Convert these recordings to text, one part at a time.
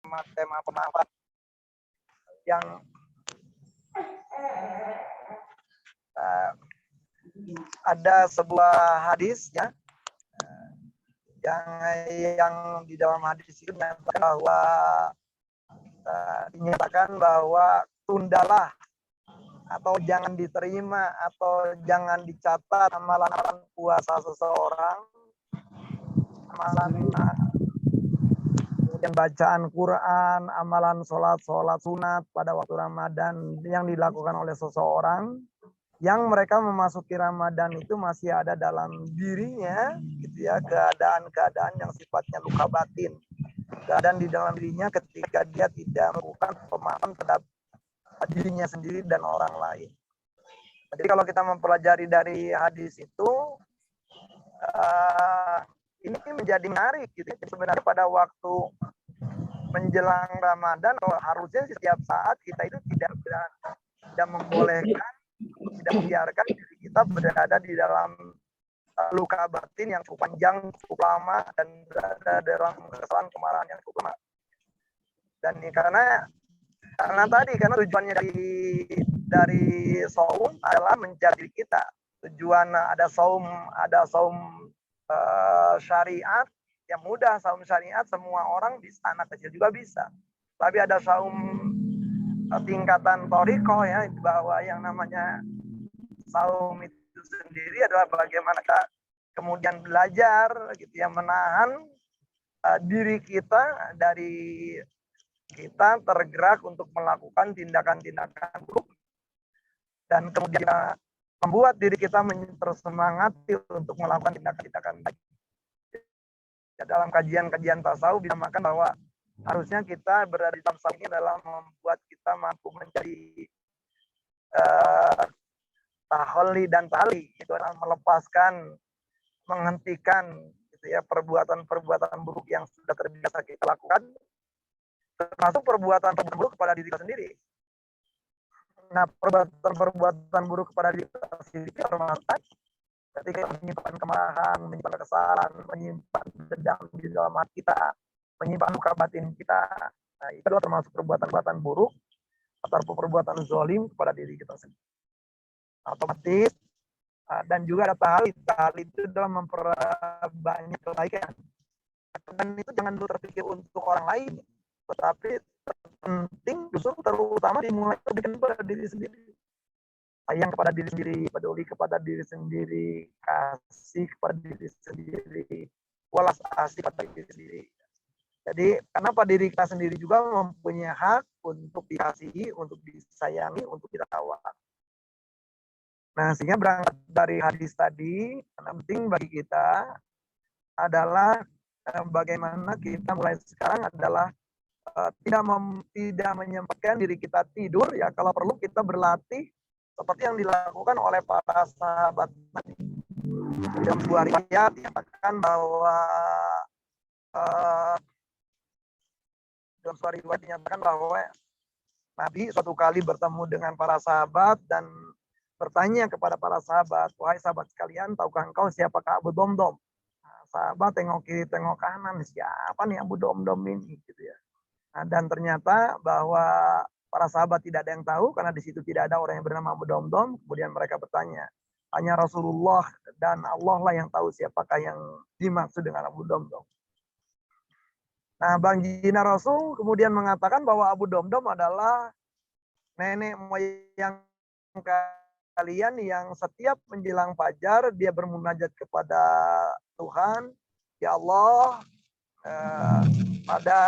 tema pemahaman yang ada sebuah hadis ya yang di dalam hadis itu dinyatakan bahwa tundalah atau jangan diterima atau jangan dicatat amalan puasa seseorang, amalan kemudian bacaan Quran, amalan sholat sunat pada waktu Ramadan yang dilakukan oleh seseorang yang mereka memasuki Ramadan itu masih ada dalam dirinya gitu ya, keadaan-keadaan yang sifatnya luka batin, keadaan di dalam dirinya ketika dia tidak melakukan pemahaman terhadap dirinya sendiri dan orang lain. Jadi kalau kita mempelajari dari hadis itu, ini menjadi menarik gitu. Sebenarnya pada waktu menjelang Ramadan, harusnya setiap saat kita itu tidak membolehkan, tidak membiarkan diri kita berada di dalam luka batin yang cukup panjang, cukup lama, dan berada dalam kesalahan kemarahan yang cukup lama. Dan ini karena tujuannya dari saum adalah mencari kita. Tujuan ada saum syariat yang mudah, saum syariat semua orang bisa, anak kecil juga bisa. Tapi ada saum tingkatan thariqah ya, bahwa yang namanya saum itu sendiri adalah bagaimana kemudian belajar gitu ya, menahan diri kita dari kita tergerak untuk melakukan tindakan-tindakan buruk dan kemudian membuat diri kita tersemangati untuk melakukan tindakan-tindakan baik. Ya, dalam kajian-kajian tasawuf dinamakan bahwa harusnya kita berada di tasawuf ini adalah membuat kita mampu menjadi tahalli dan tali, itu adalah melepaskan, menghentikan gitu ya perbuatan-perbuatan buruk yang sudah terbiasa kita lakukan, termasuk perbuatan buruk kepada diri kita sendiri. Nah, perbuatan buruk kepada diri kita sendiri termasuk ketika menyimpan kemarahan, menyimpan kesalahan, menyimpan dendam di dalam hati kita, menyimpan luka batin kita. Nah, itu adalah termasuk perbuatan-perbuatan buruk atau perbuatan zalim kepada diri kita sendiri. Otomatis dan juga ada tahal itu dalam memperbanyak kebaikan. Dan itu jangan dulu terpikir untuk orang lain, tetapi penting justru terutama dimulai pada diri sendiri. Sayang kepada diri sendiri, peduli kepada diri sendiri, kasih kepada diri sendiri, welas asih kepada diri sendiri. Jadi kenapa diri kita sendiri juga mempunyai hak untuk dikasihi, untuk disayangi, untuk dirawat. Nah, sehingga berangkat dari hadis tadi, yang penting bagi kita adalah bagaimana kita mulai sekarang adalah tidak menyempatkan diri kita tidur ya, kalau perlu kita berlatih seperti yang dilakukan oleh para sahabat. Dalam sebuah riwayat dikatakan bahwa Nabi suatu kali bertemu dengan para sahabat dan bertanya kepada para sahabat, wahai sahabat sekalian, tahukah engkau siapakah Abu Domdom? Nah, sahabat tengok kiri, tengok kanan, siapa nih Abu Domdom ini? Gitu ya. Nah, dan ternyata bahwa para sahabat tidak ada yang tahu karena di situ tidak ada orang yang bernama Abu Domdom. Kemudian mereka bertanya, hanya Rasulullah dan Allah lah yang tahu siapakah yang dimaksud dengan Abu Domdom. Nah, baginda Rasul kemudian mengatakan bahwa Abu Domdom adalah nenek moyang kalian yang setiap menjelang fajar dia bermunajat kepada Tuhan, ya Allah, pada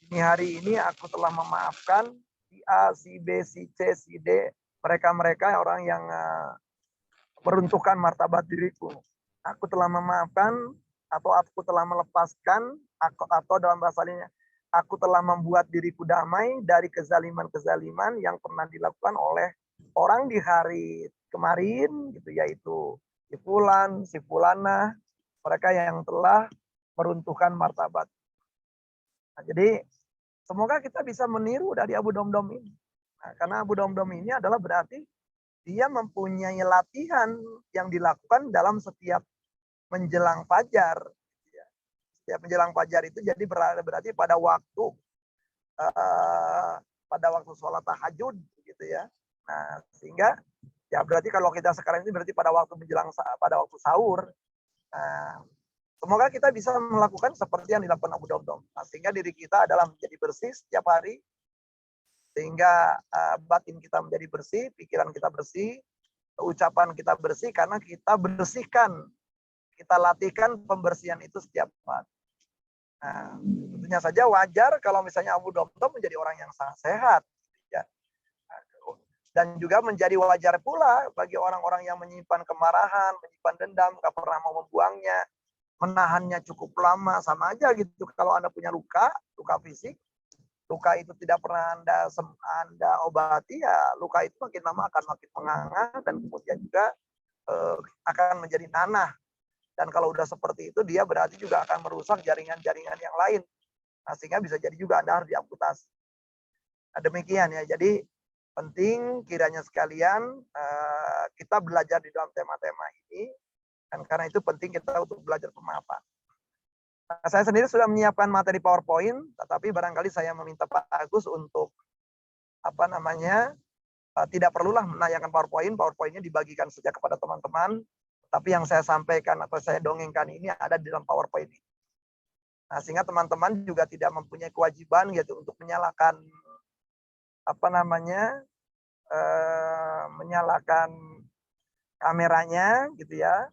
dini hari ini aku telah memaafkan si A, si B, si C, si D, mereka orang yang meruntuhkan martabat diriku. Aku telah memaafkan atau aku telah melepaskan atau dalam bahasa lainnya, aku telah membuat diriku damai dari kezaliman-kezaliman yang pernah dilakukan oleh orang di hari kemarin, gitu, yaitu si fulan, si fulana, mereka yang telah meruntuhkan martabat. Nah, jadi semoga kita bisa meniru dari Abu Domdom ini. Nah, karena Abu Domdom ini adalah berarti dia mempunyai latihan yang dilakukan dalam setiap menjelang fajar. Ya, menjelang fajar itu jadi berarti pada waktu sholat tahajud gitu ya. Nah, sehingga ya berarti kalau kita sekarang ini berarti pada waktu sahur. Nah, semoga kita bisa melakukan seperti yang dilakukan Abu Domdom. Nah, sehingga diri kita adalah menjadi bersih setiap hari, sehingga batin kita menjadi bersih, pikiran kita bersih, ucapan kita bersih, karena kita bersihkan, kita latihkan pembersihan itu setiap hari. Nah, tentunya saja wajar kalau misalnya Abu Domdom menjadi orang yang sangat sehat. Ya. Dan juga menjadi wajar pula bagi orang-orang yang menyimpan kemarahan, menyimpan dendam, gak pernah mau membuangnya, menahannya cukup lama, sama aja gitu. Kalau Anda punya luka fisik, luka itu tidak pernah Anda obati, ya luka itu makin lama akan makin menganga dan kemudian juga akan menjadi nanah. Dan kalau udah seperti itu, dia berarti juga akan merusak jaringan-jaringan yang lain. Nah, sehingga bisa jadi juga Anda harus diamputasi. Nah, demikian ya. Jadi penting kiranya sekalian kita belajar di dalam tema-tema ini. Dan karena itu penting kita untuk belajar pemaafan. Nah, saya sendiri sudah menyiapkan materi PowerPoint, tetapi barangkali saya meminta Pak Agus untuk tidak perlulah menanyakan PowerPoint. PowerPoint-nya dibagikan saja kepada teman-teman. Tapi yang saya sampaikan atau saya dongengkan ini ada di dalam PowerPoint ini. Nah, sehingga teman-teman juga tidak mempunyai kewajiban gitu untuk menyalakan menyalakan kameranya gitu ya.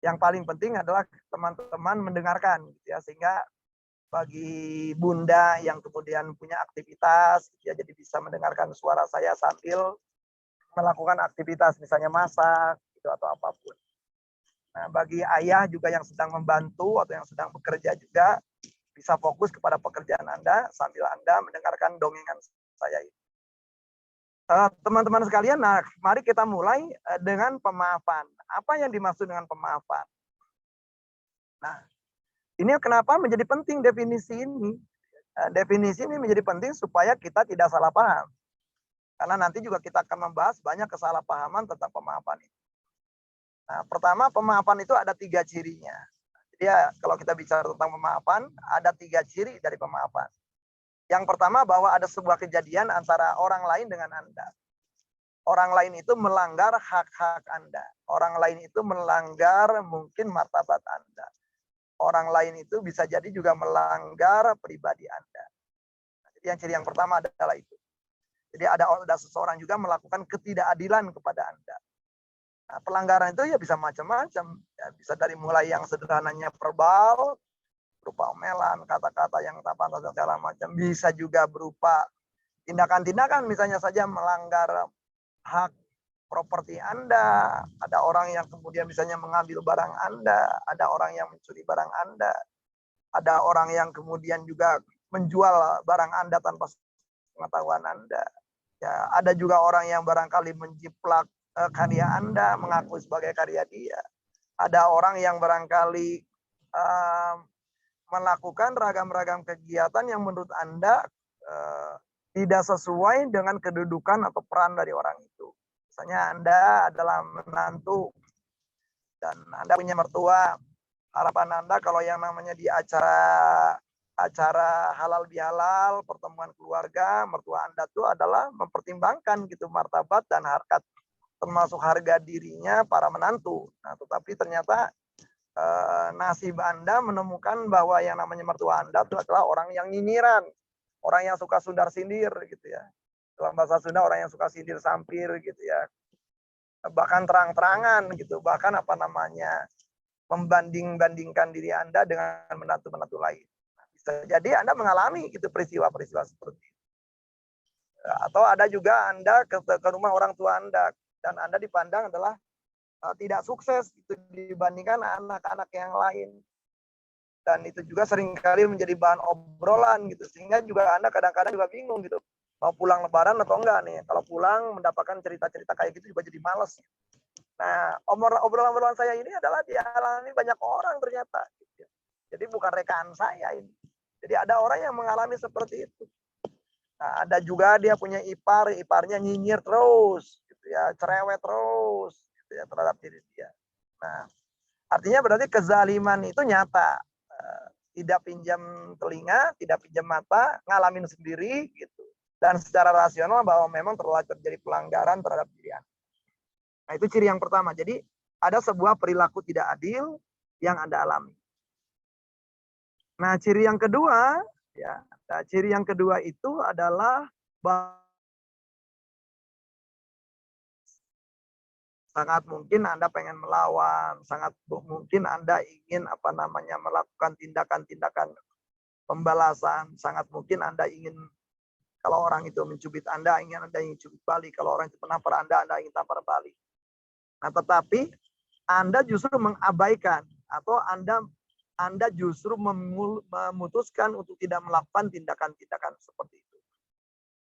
Yang paling penting adalah teman-teman mendengarkan gitu ya, sehingga bagi Bunda yang kemudian punya aktivitas gitu ya, jadi bisa mendengarkan suara saya sambil melakukan aktivitas misalnya masak gitu atau apapun. Nah, bagi ayah juga yang sedang membantu atau yang sedang bekerja juga bisa fokus kepada pekerjaan Anda sambil Anda mendengarkan dongengan saya ini. Teman-teman sekalian, nah mari kita mulai dengan pemaafan. Apa yang dimaksud dengan pemaafan? Nah, ini kenapa menjadi penting definisi ini. Definisi ini menjadi penting supaya kita tidak salah paham. Karena nanti juga kita akan membahas banyak kesalahpahaman tentang pemaafan ini. Nah, pertama, pemaafan itu ada 3 cirinya. Jadi ya, kalau kita bicara tentang pemaafan, ada 3 ciri dari pemaafan. Yang pertama, bahwa ada sebuah kejadian antara orang lain dengan Anda. Orang lain itu melanggar hak-hak Anda. Orang lain itu melanggar mungkin martabat Anda. Orang lain itu bisa jadi juga melanggar pribadi Anda. Jadi yang ciri yang pertama adalah itu. Jadi ada seseorang juga melakukan ketidakadilan kepada Anda. Nah, pelanggaran itu ya bisa macam-macam. Ya, bisa dari mulai yang sederhananya verbal, berupa omelan, kata-kata yang tak pantas dan segala macam. Bisa juga berupa tindakan-tindakan, misalnya saja melanggar hak properti Anda. Ada orang yang kemudian misalnya mengambil barang Anda. Ada orang yang mencuri barang Anda. Ada orang yang kemudian juga menjual barang Anda tanpa pengetahuan Anda. Ya, ada juga orang yang barangkali menjiplak karya Anda, mengaku sebagai karya dia. Ada orang yang barangkali melakukan ragam-ragam kegiatan yang menurut Anda tidak sesuai dengan kedudukan atau peran dari orang itu. Misalnya Anda adalah menantu dan Anda punya mertua. Harapan Anda kalau yang namanya di acara halal bihalal, pertemuan keluarga, mertua Anda itu adalah mempertimbangkan gitu martabat dan harkat, termasuk harga dirinya para menantu. Nah, tetapi ternyata nasib Anda menemukan bahwa yang namanya mertua Anda itu adalah orang yang nyinyiran, orang yang suka sundar sindir gitu ya. Dalam bahasa Sunda orang yang suka sindir sampir gitu ya. Bahkan terang-terangan gitu, bahkan membanding-bandingkan diri Anda dengan menantu-menantu lain. Bisa jadi Anda mengalami gitu peristiwa-peristiwa seperti itu. Atau ada juga Anda ke rumah orang tua Anda dan Anda dipandang adalah tidak sukses gitu dibandingkan anak-anak yang lain. Dan itu juga seringkali menjadi bahan obrolan gitu. Sehingga juga Anda kadang-kadang juga bingung gitu. Mau pulang lebaran atau enggak nih. Kalau pulang mendapatkan cerita-cerita kayak gitu juga jadi males. Nah, obrolan-obrolan saya ini adalah dialami banyak orang ternyata. Gitu. Jadi bukan rekaan saya ini. Jadi ada orang yang mengalami seperti itu. Nah, ada juga dia punya iparnya nyinyir terus, gitu ya, cerewet terus, gitu ya, terhadap diri dia. Nah, artinya berarti kezaliman itu nyata. tidak pinjam telinga, tidak pinjam mata, ngalamin sendiri gitu. Dan secara rasional bahwa memang telah terjadi pelanggaran terhadap diri Anda. Nah, itu ciri yang pertama. Jadi ada sebuah perilaku tidak adil yang Anda alami. Nah, ciri yang kedua, ya, nah, ciri yang kedua itu adalah sangat mungkin Anda pengen melawan, sangat mungkin Anda ingin melakukan tindakan-tindakan pembalasan, sangat mungkin Anda ingin kalau orang itu mencubit Anda ingin cubit balik, kalau orang itu menampar Anda ingin tampar balik. Nah, tetapi Anda justru mengabaikan atau Anda justru memutuskan untuk tidak melakukan tindakan-tindakan seperti itu.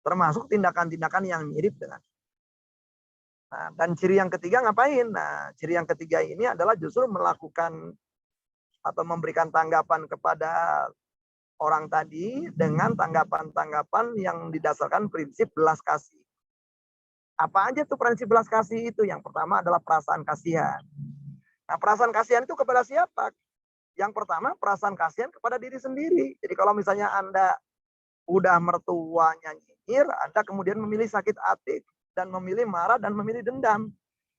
Termasuk tindakan-tindakan yang mirip dengan. Nah, dan ciri yang ketiga ngapain? Nah, ciri yang ketiga ini adalah justru melakukan atau memberikan tanggapan kepada orang tadi dengan tanggapan-tanggapan yang didasarkan prinsip belas kasih. Apa aja tuh prinsip belas kasih itu? Yang pertama adalah perasaan kasihan. Nah, perasaan kasihan itu kepada siapa? Yang pertama, perasaan kasihan kepada diri sendiri. Jadi kalau misalnya Anda udah mertuanya nyinyir, Anda kemudian memilih sakit hati dan memilih marah dan memilih dendam.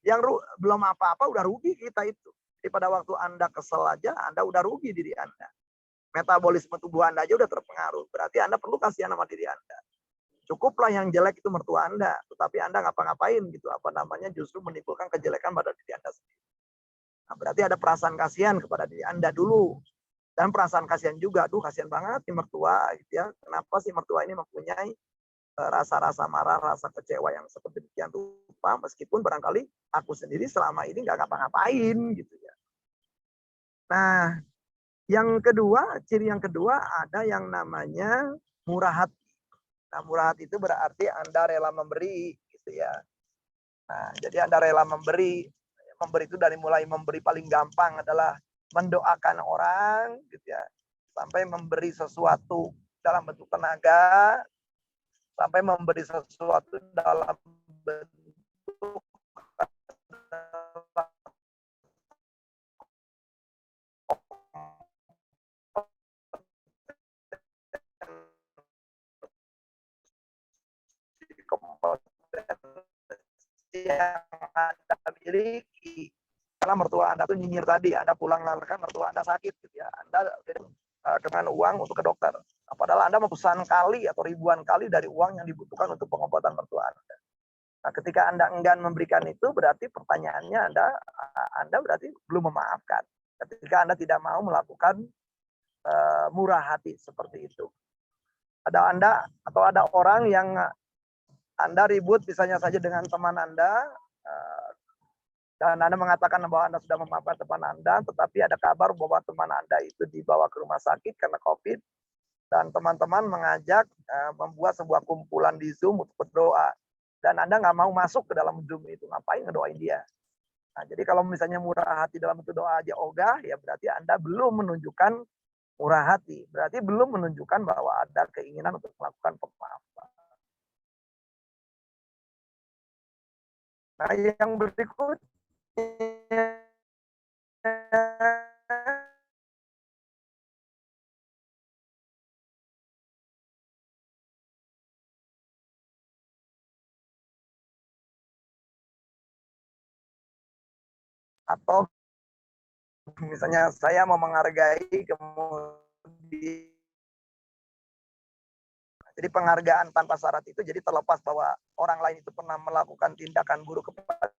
Yang belum apa-apa udah rugi kita itu. Jadi pada waktu Anda kesel aja, Anda udah rugi diri Anda. Metabolisme tubuh Anda aja udah terpengaruh. Berarti Anda perlu kasihan sama diri Anda. Cukuplah yang jelek itu mertua Anda, tetapi Anda ngapa-ngapain gitu, justru menimbulkan kejelekan pada diri Anda sendiri. Nah, berarti ada perasaan kasihan kepada diri Anda dulu. Dan perasaan kasihan juga, aduh kasihan banget nih mertua gitu ya. Kenapa sih mertua ini mempunyai rasa-rasa marah, rasa kecewa yang seperti demikian rupa, meskipun barangkali aku sendiri selama ini nggak ngapa-ngapain gitu ya. Nah, ciri yang kedua ada yang namanya murah hati. Nah, murah hati itu berarti Anda rela memberi gitu ya. Nah, jadi Anda rela memberi. Memberi itu dari mulai memberi paling gampang adalah mendoakan orang gitu ya. Sampai memberi sesuatu dalam bentuk tenaga, sampai memberi sesuatu dalam bentuk yang Anda miliki. Karena mertua Anda tuh nyinyir tadi, Anda pulang kan mertua Anda sakit gitu ya. Anda dengan uang untuk ke dokter. Padahal Anda memesan kali atau ribuan kali dari uang yang dibutuhkan untuk pengobatan mertua Anda. Nah, ketika Anda enggan memberikan itu, berarti pertanyaannya Anda berarti belum memaafkan. Ketika Anda tidak mau melakukan murah hati seperti itu. Ada Anda atau ada orang yang Anda ribut misalnya saja dengan teman Anda, dan Anda mengatakan bahwa Anda sudah memaafkan teman Anda, tetapi ada kabar bahwa teman Anda itu dibawa ke rumah sakit karena COVID, dan teman-teman mengajak membuat sebuah kumpulan di Zoom untuk berdoa. Dan Anda nggak mau masuk ke dalam Zoom itu, ngapain ngedoain dia? Nah, jadi kalau misalnya murah hati dalam bentuk doa aja ogah, ya berarti Anda belum menunjukkan murah hati. Berarti belum menunjukkan bahwa ada keinginan untuk melakukan pemaafan. Nah, yang berikutnya atau misalnya saya mau menghargai kemudian, jadi penghargaan tanpa syarat itu jadi terlepas bahwa orang lain itu pernah melakukan tindakan buruk kepada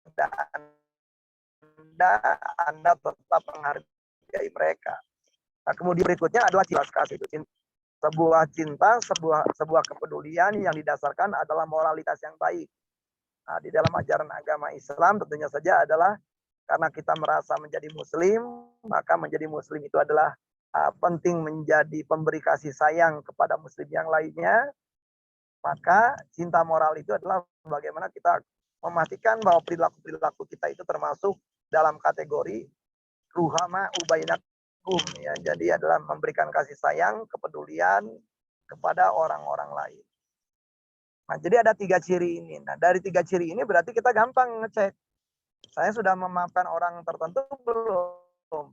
Anda tetap menghargai mereka. Nah, kemudian berikutnya adalah cinta kasih itu. Sebuah cinta, sebuah kepedulian yang didasarkan adalah moralitas yang baik. Nah, di dalam ajaran agama Islam tentunya saja adalah karena kita merasa menjadi muslim, maka menjadi muslim itu adalah penting menjadi pemberi kasih sayang kepada muslim yang lainnya. Maka cinta moral itu adalah bagaimana kita memastikan bahwa perilaku-perilaku kita itu termasuk dalam kategori ruhama ubainakum ya. Jadi adalah memberikan kasih sayang, kepedulian kepada orang-orang lain. Nah, jadi ada 3 ciri ini. Nah, dari 3 ciri ini berarti kita gampang ngecek. Saya sudah memaafkan orang tertentu belum?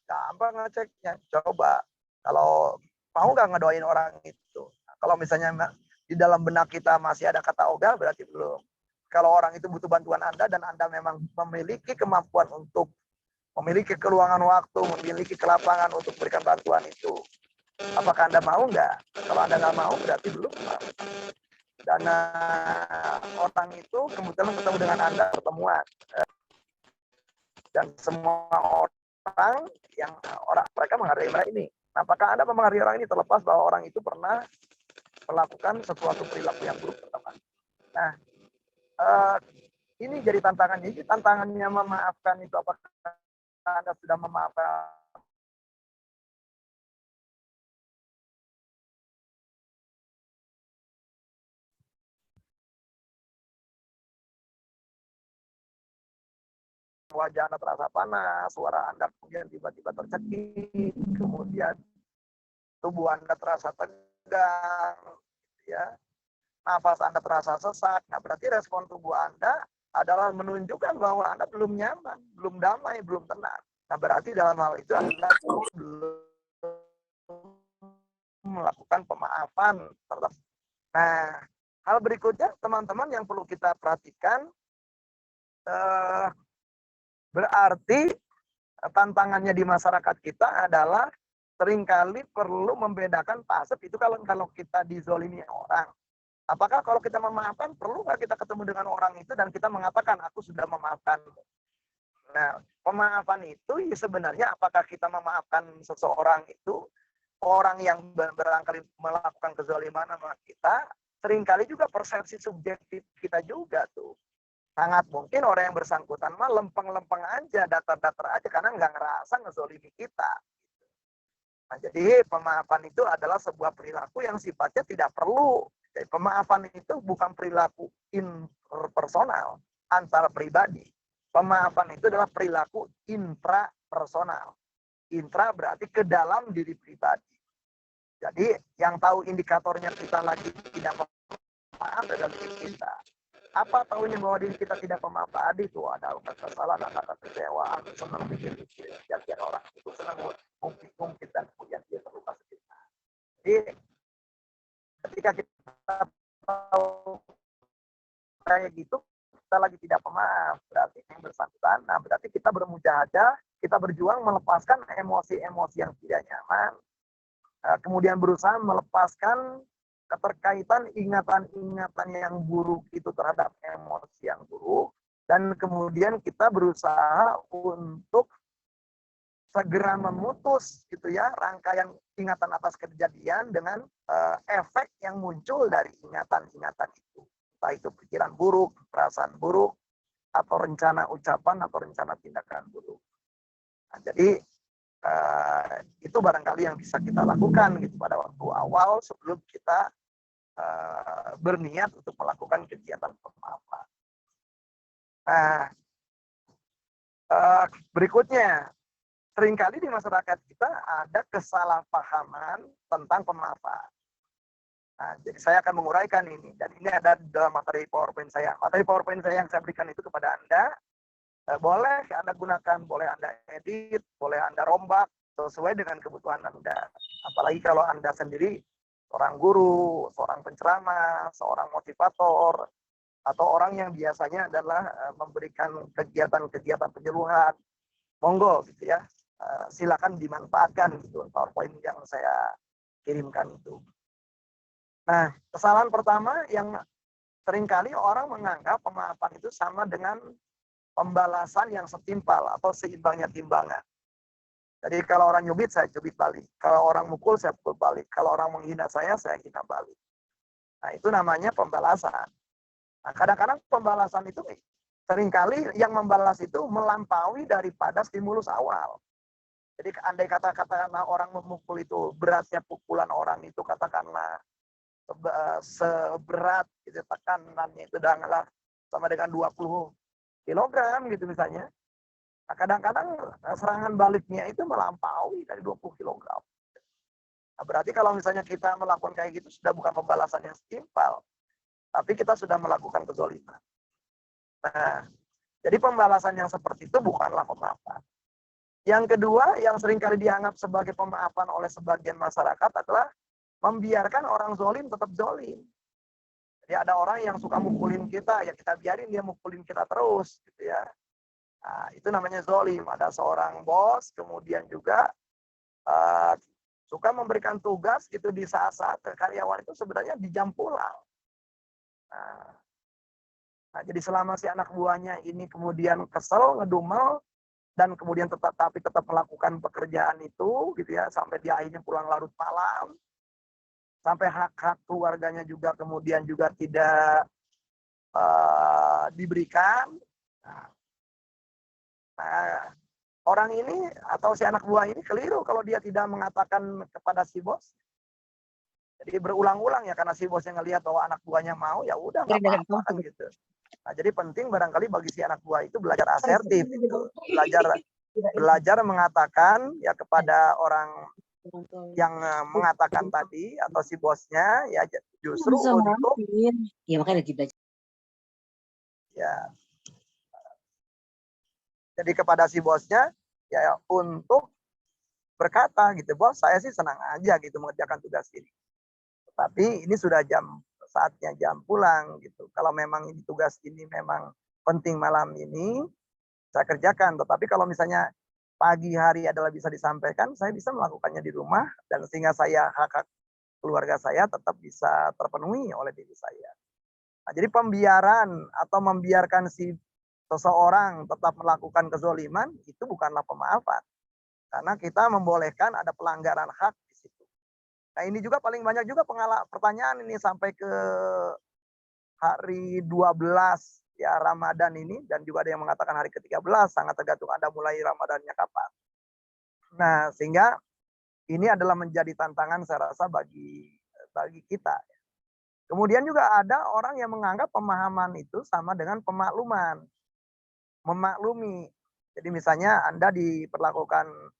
Gampang ngeceknya. Coba Kalau mau nggak ngedoain orang itu? Kalau misalnya di dalam benak kita masih ada kata ogah, berarti belum. Kalau orang itu butuh bantuan Anda dan Anda memang memiliki kemampuan untuk memiliki keluangan waktu, memiliki kelapangan untuk berikan bantuan itu, apakah Anda mau nggak? Kalau Anda nggak mau, berarti belum. Dan orang itu kemudian ketemu dengan Anda pertemuan. Dan semua orang yang mereka menghargai mereka ini. Apakah Anda menghargai orang ini terlepas bahwa orang itu pernah melakukan sesuatu perilaku yang buruk pertama. Nah, ini jadi tantangannya. Jadi tantangannya memaafkan itu, apakah Anda sudah memaafkan wajah Anda terasa panas, suara Anda kemudian tiba-tiba tercekik, kemudian tubuh Anda terasa tegang, ya, nafas Anda terasa sesak. Nah, berarti respon tubuh Anda adalah menunjukkan bahwa Anda belum nyaman, belum damai, belum tenang. Nah, berarti dalam hal itu Anda belum melakukan pemaafan. Nah, hal berikutnya teman-teman yang perlu kita perhatikan, berarti tantangannya di masyarakat kita adalah seringkali perlu membedakan fase itu kalau kita dizolimi orang. Apakah kalau kita memaafkan, perlu nggak kita ketemu dengan orang itu dan kita mengatakan, aku sudah memaafkan. Nah, pemaafan itu ya sebenarnya apakah kita memaafkan seseorang itu, orang yang barangkali melakukan kezaliman sama kita, seringkali juga persepsi subjektif kita juga tuh. Sangat mungkin orang yang bersangkutan mah lempeng-lempeng aja, datar-datar aja, karena nggak ngerasa ngezolimi kita. Nah, jadi pemaafan itu adalah sebuah perilaku yang sifatnya tidak perlu. Jadi pemaafan itu bukan perilaku interpersonal, antar pribadi. Pemaafan itu adalah perilaku intrapersonal. Intra berarti ke dalam diri pribadi. Jadi yang tahu indikatornya kita lagi tidak maaf adalah diri kita. Apa tahunya bahwa diri kita tidak pemaaf tadi itu ada kesalahan, ada kekecewaan, senang bikin-bikin, jadian orang itu senang mungkin dan kemudian dia terluka sedikit. Jadi ketika kita tahu kayak gitu, kita lagi tidak pemaaf, berarti yang bersangkutan. Nah, berarti kita bermujahadah, kita berjuang melepaskan emosi-emosi yang tidak nyaman, kemudian berusaha melepaskan keterkaitan ingatan-ingatan yang buruk itu terhadap emosi yang buruk, dan kemudian kita berusaha untuk segera memutus gitu ya rangkaian ingatan atas kejadian dengan efek yang muncul dari ingatan-ingatan itu, entah itu pikiran buruk, perasaan buruk, atau rencana ucapan atau rencana tindakan buruk. Nah, jadi itu barangkali yang bisa kita lakukan gitu pada waktu awal sebelum kita berniat untuk melakukan kegiatan pemaafan. Nah, berikutnya, seringkali di masyarakat kita ada kesalahpahaman tentang pemaafan. Nah, jadi saya akan menguraikan ini, dan ini ada dalam materi PowerPoint saya. Materi PowerPoint saya yang saya berikan itu kepada Anda, boleh Anda gunakan, boleh Anda edit, boleh Anda rombak, sesuai dengan kebutuhan Anda. Apalagi kalau Anda sendiri seorang guru, seorang penceramah, seorang motivator, atau orang yang biasanya adalah memberikan kegiatan-kegiatan penyuluhan, monggo gitu ya, silakan dimanfaatkan gitu PowerPoint yang saya kirimkan itu. Nah, kesalahan pertama yang seringkali orang menganggap pemaafan itu sama dengan pembalasan yang setimpal atau seimbangnya timbangan. Jadi kalau orang nyubit, saya cubit balik. Kalau orang mukul, saya pukul balik. Kalau orang menghina saya hina balik. Nah, itu namanya pembalasan. Nah, kadang-kadang pembalasan itu seringkali yang membalas itu melampaui daripada stimulus awal. Jadi andai katakanlah orang memukul itu, beratnya pukulan orang itu katakanlah seberat gitu, tekanannya itu adalah sama dengan 20 kilogram gitu misalnya. Nah, kadang-kadang serangan baliknya itu melampaui dari 20 kilogram. Nah, berarti kalau misalnya kita melakukan kayak gitu sudah bukan pembalasan yang setimpal, tapi kita sudah melakukan kezaliman. Nah, jadi pembalasan yang seperti itu bukanlah pemaafan. Yang kedua, yang seringkali dianggap sebagai pemaafan oleh sebagian masyarakat adalah membiarkan orang zolim tetap zolim. Jadi ada orang yang suka mukulin kita, ya kita biarin dia mukulin kita terus, gitu ya. Nah, itu namanya zolim. Ada seorang bos, kemudian juga suka memberikan tugas gitu di saat-saat karyawan itu sebenarnya di jam pulang. Nah, jadi selama si anak buahnya ini kemudian kesel, ngedumel, dan kemudian tetap melakukan pekerjaan itu gitu ya sampai dia akhirnya pulang larut malam, sampai hak-hak keluarganya juga kemudian juga tidak diberikan. Nah, orang ini atau si anak buah ini keliru kalau dia tidak mengatakan kepada si bos. Jadi berulang-ulang ya karena si bosnya ngelihat bahwa anak buahnya mau, ya udah nggak apa-apa kan gitu. Nah, jadi penting barangkali bagi si anak buah itu belajar asertif, gitu. Belajar mengatakan ya kepada orang yang mengatakan tadi atau si bosnya ya justru untuk ya makanya lagi belajar. Ya. Jadi kepada si bosnya ya untuk berkata gitu, bos saya sih senang aja gitu mengerjakan tugas ini. Tapi ini sudah saatnya jam pulang gitu. Kalau memang ini tugas ini memang penting malam ini, saya kerjakan. Tetapi kalau misalnya pagi hari adalah bisa disampaikan, saya bisa melakukannya di rumah dan sehingga hak keluarga saya tetap bisa terpenuhi oleh diri saya. Nah, jadi pembiaran atau membiarkan si seseorang tetap melakukan kezoliman itu bukanlah pemaafan. Karena kita membolehkan ada pelanggaran hak di situ. Nah, ini juga paling banyak juga pertanyaan ini sampai ke hari 12 ya Ramadan ini, dan juga ada yang mengatakan hari ke-13, sangat tergantung Anda mulai Ramadannya kapan. Nah, sehingga ini adalah menjadi tantangan saya rasa bagi kita. Kemudian juga ada orang yang menganggap pemahaman itu sama dengan pemakluman. Memaklumi. Jadi misalnya Anda diperlakukan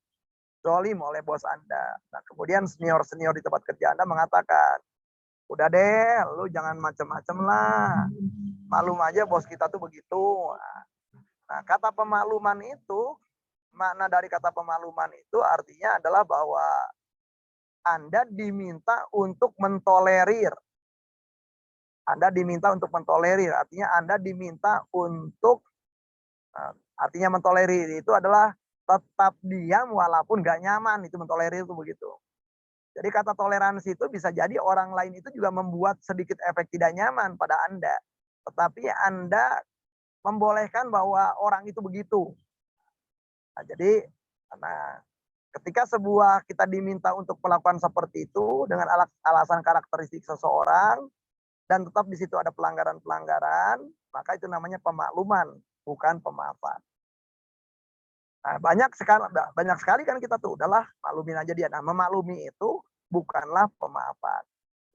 zalim oleh bos Anda. Nah, kemudian senior-senior di tempat kerja Anda mengatakan, udah deh, lu jangan macam-macam lah. Maklum aja bos kita tuh begitu. Nah, kata pemakluman itu, makna dari kata pemakluman itu artinya adalah bahwa Anda diminta untuk mentolerir. Anda diminta untuk mentolerir, artinya Anda diminta untuk, artinya mentolerir itu adalah tetap diam walaupun gak nyaman, itu mentolerir itu begitu. Jadi kata toleransi itu bisa jadi orang lain itu juga membuat sedikit efek tidak nyaman pada Anda. Tetapi Anda membolehkan bahwa orang itu begitu. Nah, jadi ketika kita diminta untuk melakukan seperti itu dengan alasan karakteristik seseorang dan tetap di situ ada pelanggaran-pelanggaran, maka itu namanya pemakluman, bukan pemaafan. Nah, banyak sekali kan kita tuh udahlah maklumin aja dia. Nah, memaklumi itu bukanlah pemaafan.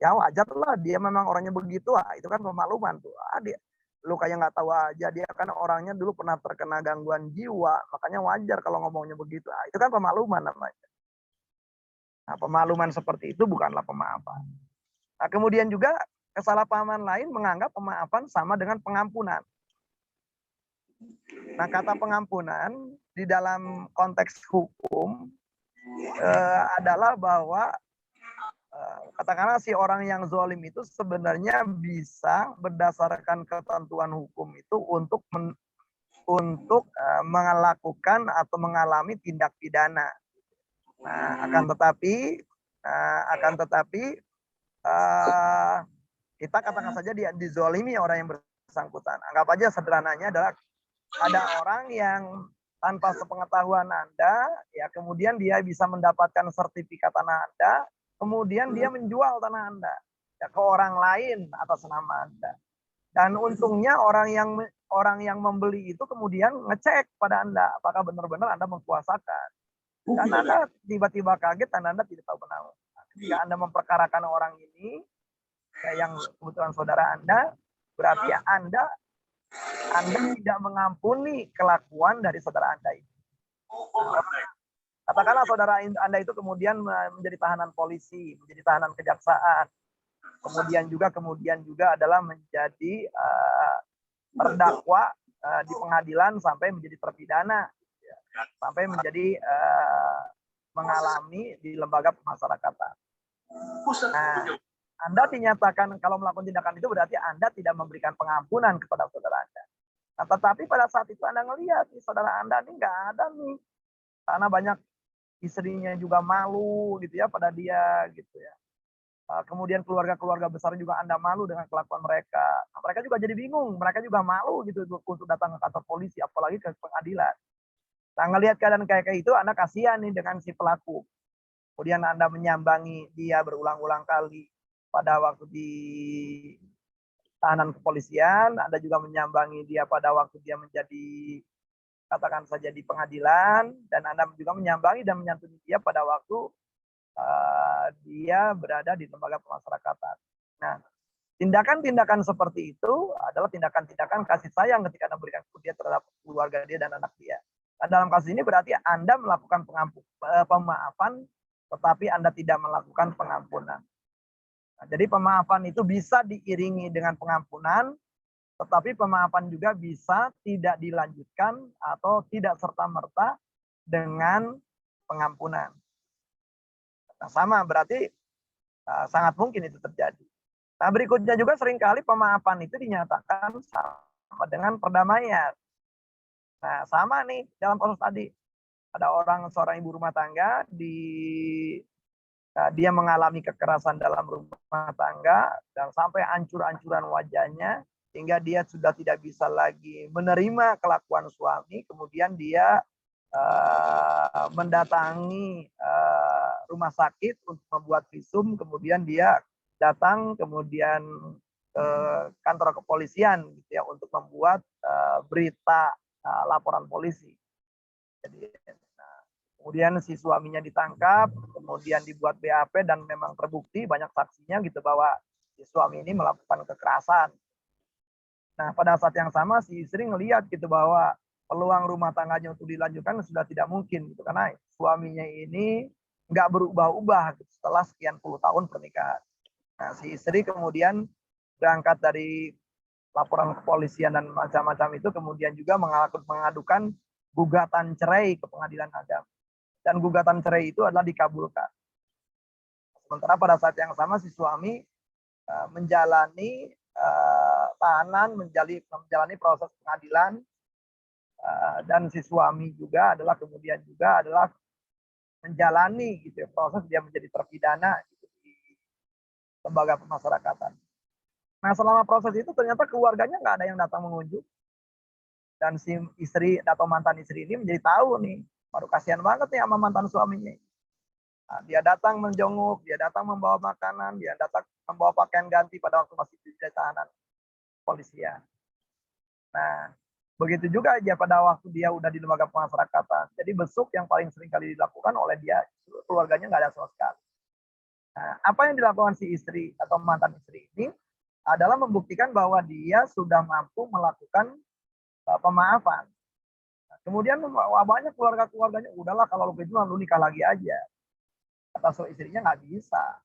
Ya wajar lah dia memang orangnya begitu, itu kan pemakluman tuh. Lu kayak nggak tahu aja, dia kan orangnya dulu pernah terkena gangguan jiwa, makanya wajar kalau ngomongnya begitu. Itu kan pemakluman namanya. Nah, pemakluman seperti itu bukanlah pemaafan. Nah, kemudian juga kesalahpahaman lain menganggap pemaafan sama dengan pengampunan. Nah, kata pengampunan di dalam konteks hukum adalah bahwa katakanlah si orang yang zalim itu sebenarnya bisa berdasarkan ketentuan hukum itu untuk melakukan atau mengalami tindak pidana. Nah, akan tetapi kita katakan saja dia dizolimi orang yang bersangkutan. Anggap aja sederhananya adalah ada orang yang tanpa sepengetahuan Anda, ya kemudian dia bisa mendapatkan sertifikat tanah Anda, kemudian dia menjual tanah Anda ya, ke orang lain atas nama Anda. Dan untungnya orang yang membeli itu kemudian ngecek pada Anda apakah benar-benar Anda mengkuasakan. Dan Anda tiba-tiba kaget dan Anda tidak tahu benar. Ketika Anda memperkarakan orang ini, ya, yang kebetulan saudara Anda, berarti Anda tidak mengampuni kelakuan dari saudara Anda itu. Katakanlah saudara Anda itu kemudian menjadi tahanan polisi, menjadi tahanan kejaksaan, kemudian juga adalah menjadi terdakwa di pengadilan sampai menjadi terpidana. sampai menjadi mengalami di lembaga pemasyarakatan. Nah, Anda dinyatakan kalau melakukan tindakan itu berarti Anda tidak memberikan pengampunan kepada saudara Anda. Nah, tetapi pada saat itu Anda ngelihat saudara Anda ini nggak ada nih, karena banyak istrinya juga malu gitu ya pada dia gitu ya. Kemudian keluarga-keluarga besar juga Anda malu dengan kelakuan mereka. Nah, mereka juga jadi bingung, mereka juga malu gitu untuk datang ke kantor polisi, apalagi ke pengadilan. Nah, ngelihat keadaan kayak itu, Anda kasihan nih dengan si pelaku. Kemudian Anda menyambangi dia berulang-ulang kali pada waktu di tahanan kepolisian, Anda juga menyambangi dia pada waktu dia menjadi, katakan saja di pengadilan, dan Anda juga menyambangi dan menyantuni dia pada waktu dia berada di lembaga pemasyarakatan. Nah, tindakan-tindakan seperti itu adalah tindakan-tindakan kasih sayang ketika Anda berikan dia terhadap keluarga dia dan anak dia. Nah, dalam kasus ini berarti Anda melakukan pemaafan, tetapi Anda tidak melakukan pengampunan. Nah, jadi pemaafan itu bisa diiringi dengan pengampunan, tetapi pemaafan juga bisa tidak dilanjutkan atau tidak serta-merta dengan pengampunan. Nah, sama berarti sangat mungkin itu terjadi. Nah, berikutnya juga seringkali pemaafan itu dinyatakan sama dengan perdamaian. Nah, sama nih dalam kasus tadi. Ada seorang ibu rumah tangga dia mengalami kekerasan dalam rumah tangga dan sampai ancur-ancuran wajahnya sehingga dia sudah tidak bisa lagi menerima kelakuan suami. Kemudian dia mendatangi rumah sakit untuk membuat visum, kemudian dia datang kemudian ke kantor kepolisian gitu ya untuk membuat berita laporan polisi. Jadi, kemudian si suaminya ditangkap, kemudian dibuat BAP dan memang terbukti banyak saksinya gitu bahwa si suami ini melakukan kekerasan. Nah, pada saat yang sama si istri ngelihat gitu bahwa peluang rumah tangganya untuk dilanjutkan sudah tidak mungkin gitu karena suaminya ini nggak berubah-ubah gitu, setelah sekian puluh tahun pernikahan. Nah, si istri kemudian berangkat dari laporan kepolisian dan macam-macam itu, kemudian juga mengadukan gugatan cerai ke pengadilan agama. Dan gugatan cerai itu adalah dikabulkan. Sementara pada saat yang sama si suami menjalani tahanan, menjalani proses pengadilan, dan si suami juga kemudian adalah menjalani gitu proses dia menjadi terpidana gitu, di lembaga pemasyarakatan. Nah, selama proses itu ternyata keluarganya nggak ada yang datang mengunjung. Dan si istri atau mantan istri ini menjadi tahu nih, baru kasihan banget nih sama mantan suaminya. Nah, dia datang menjenguk, dia datang membawa makanan, dia datang membawa pakaian ganti pada waktu masih di tahanan polisian. Nah, begitu juga aja pada waktu dia udah di lembaga pemasyarakatan. Jadi besuk yang paling sering kali dilakukan oleh dia, keluarganya nggak ada sama sekali. Nah, apa yang dilakukan si istri atau mantan istri ini adalah membuktikan bahwa dia sudah mampu melakukan pemaafan. Nah, kemudian banyak keluarganya, udahlah kalau lu begitu lu nikah lagi aja. Kata istrinya nggak bisa.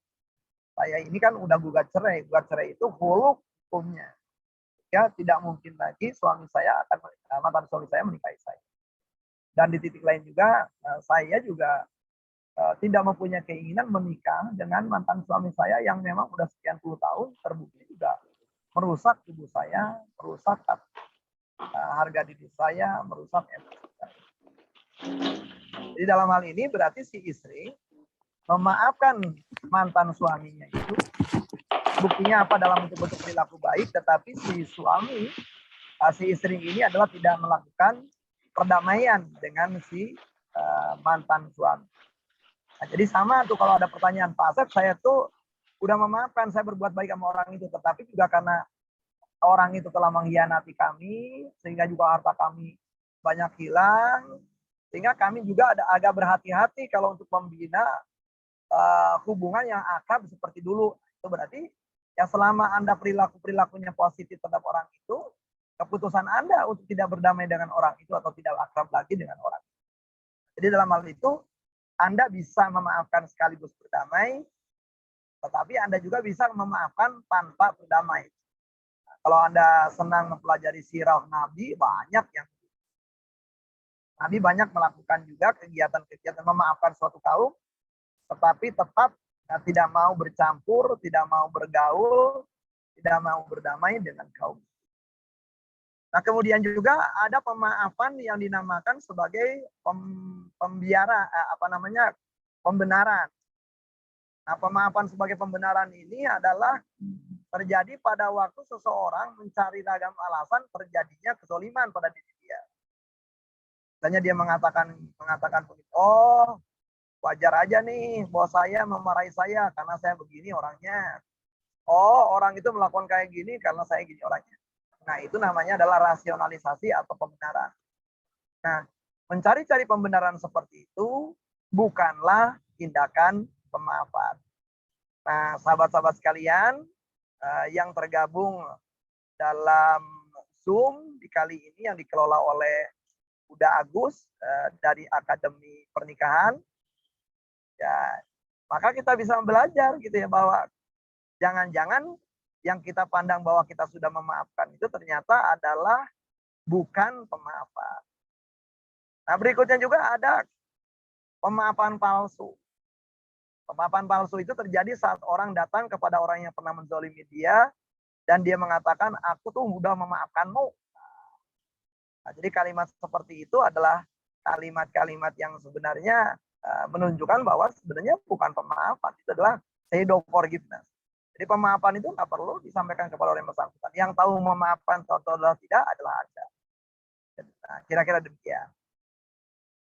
Saya ini kan udah gugat cerai itu hukumnya. Ya tidak mungkin lagi mantan suami saya menikahi saya. Dan di titik lain juga saya juga tidak mempunyai keinginan menikah dengan mantan suami saya yang memang udah sekian puluh tahun terbukti juga merusak tubuh saya, merusak harga diri saya, merusak emosi saya. Jadi dalam hal ini berarti si istri memaafkan mantan suaminya itu buktinya apa dalam bentuk perilaku baik, tetapi si istri ini adalah tidak melakukan perdamaian dengan si mantan suami. Nah, jadi sama tuh kalau ada pertanyaan Pak Asep, saya tuh udah memaafkan, saya berbuat baik sama orang itu, tetapi juga karena orang itu telah mengkhianati kami, sehingga juga harta kami banyak hilang, sehingga kami juga ada agak berhati-hati kalau untuk membina hubungan yang akrab seperti dulu. Itu berarti ya selama Anda perilakunya positif terhadap orang itu, keputusan Anda untuk tidak berdamai dengan orang itu atau tidak akrab lagi dengan orang itu. Jadi dalam hal itu, Anda bisa memaafkan sekaligus berdamai, tetapi Anda juga bisa memaafkan tanpa berdamai. Nah, kalau Anda senang mempelajari sirah Nabi, banyak yang Nabi banyak melakukan juga kegiatan-kegiatan memaafkan suatu kaum, tetapi tetap tidak mau bercampur, tidak mau bergaul, tidak mau berdamai dengan kaum. Nah, kemudian juga ada pemaafan yang dinamakan sebagai pembenaran. Nah, pemaafan sebagai pembenaran ini adalah terjadi pada waktu seseorang mencari ragam alasan terjadinya kezoliman pada diri dia. Misalnya dia mengatakan begitu, oh wajar aja nih bos saya memarahi saya karena saya begini orangnya. Oh, orang itu melakukan kayak gini karena saya gini orangnya. Nah, itu namanya adalah rasionalisasi atau pembenaran. Nah, mencari-cari pembenaran seperti itu bukanlah tindakan pemaafan. Nah, sahabat-sahabat sekalian yang tergabung dalam Zoom di kali ini yang dikelola oleh Uda Agus dari Akademi Pernikahan, ya, maka kita bisa belajar gitu ya bahwa jangan-jangan yang kita pandang bahwa kita sudah memaafkan itu ternyata adalah bukan pemaafan. Nah, berikutnya juga ada pemaafan palsu. Pemaafan palsu itu terjadi saat orang datang kepada orang yang pernah menzalimi dia dan dia mengatakan, aku tuh udah memaafkanmu. Nah, jadi kalimat seperti itu adalah kalimat-kalimat yang sebenarnya menunjukkan bahwa sebenarnya bukan pemaafan, itu adalah pseudo forgiveness. Jadi pemaafan itu nggak perlu disampaikan kepada orang yang bersangkutan. Yang tahu memaafkan atau tidak adalah Anda. Nah, kira-kira demikian.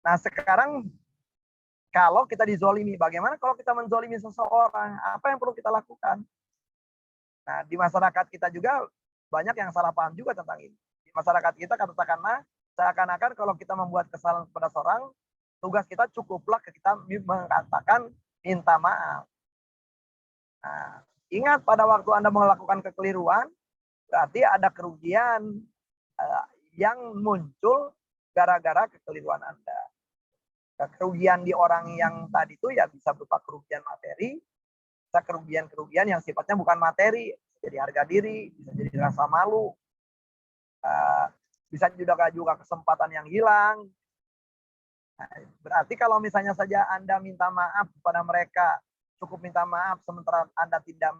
Nah, sekarang kalau kita dizolimi, bagaimana kalau kita menzolimi seseorang? Apa yang perlu kita lakukan? Nah, di masyarakat kita juga banyak yang salah paham juga tentang ini. Di masyarakat kita katakanlah seakan-akan kalau kita membuat kesalahan kepada seorang, tugas kita cukuplah kita mengatakan minta maaf. Nah, ingat pada waktu Anda melakukan kekeliruan, berarti ada kerugian yang muncul gara-gara kekeliruan Anda. Kerugian di orang yang tadi itu ya bisa berupa kerugian materi, bisa kerugian-kerugian yang sifatnya bukan materi, bisa jadi harga diri, bisa jadi rasa malu, bisa juga kesempatan yang hilang. Nah, berarti kalau misalnya saja Anda minta maaf kepada mereka, cukup minta maaf sementara Anda tidak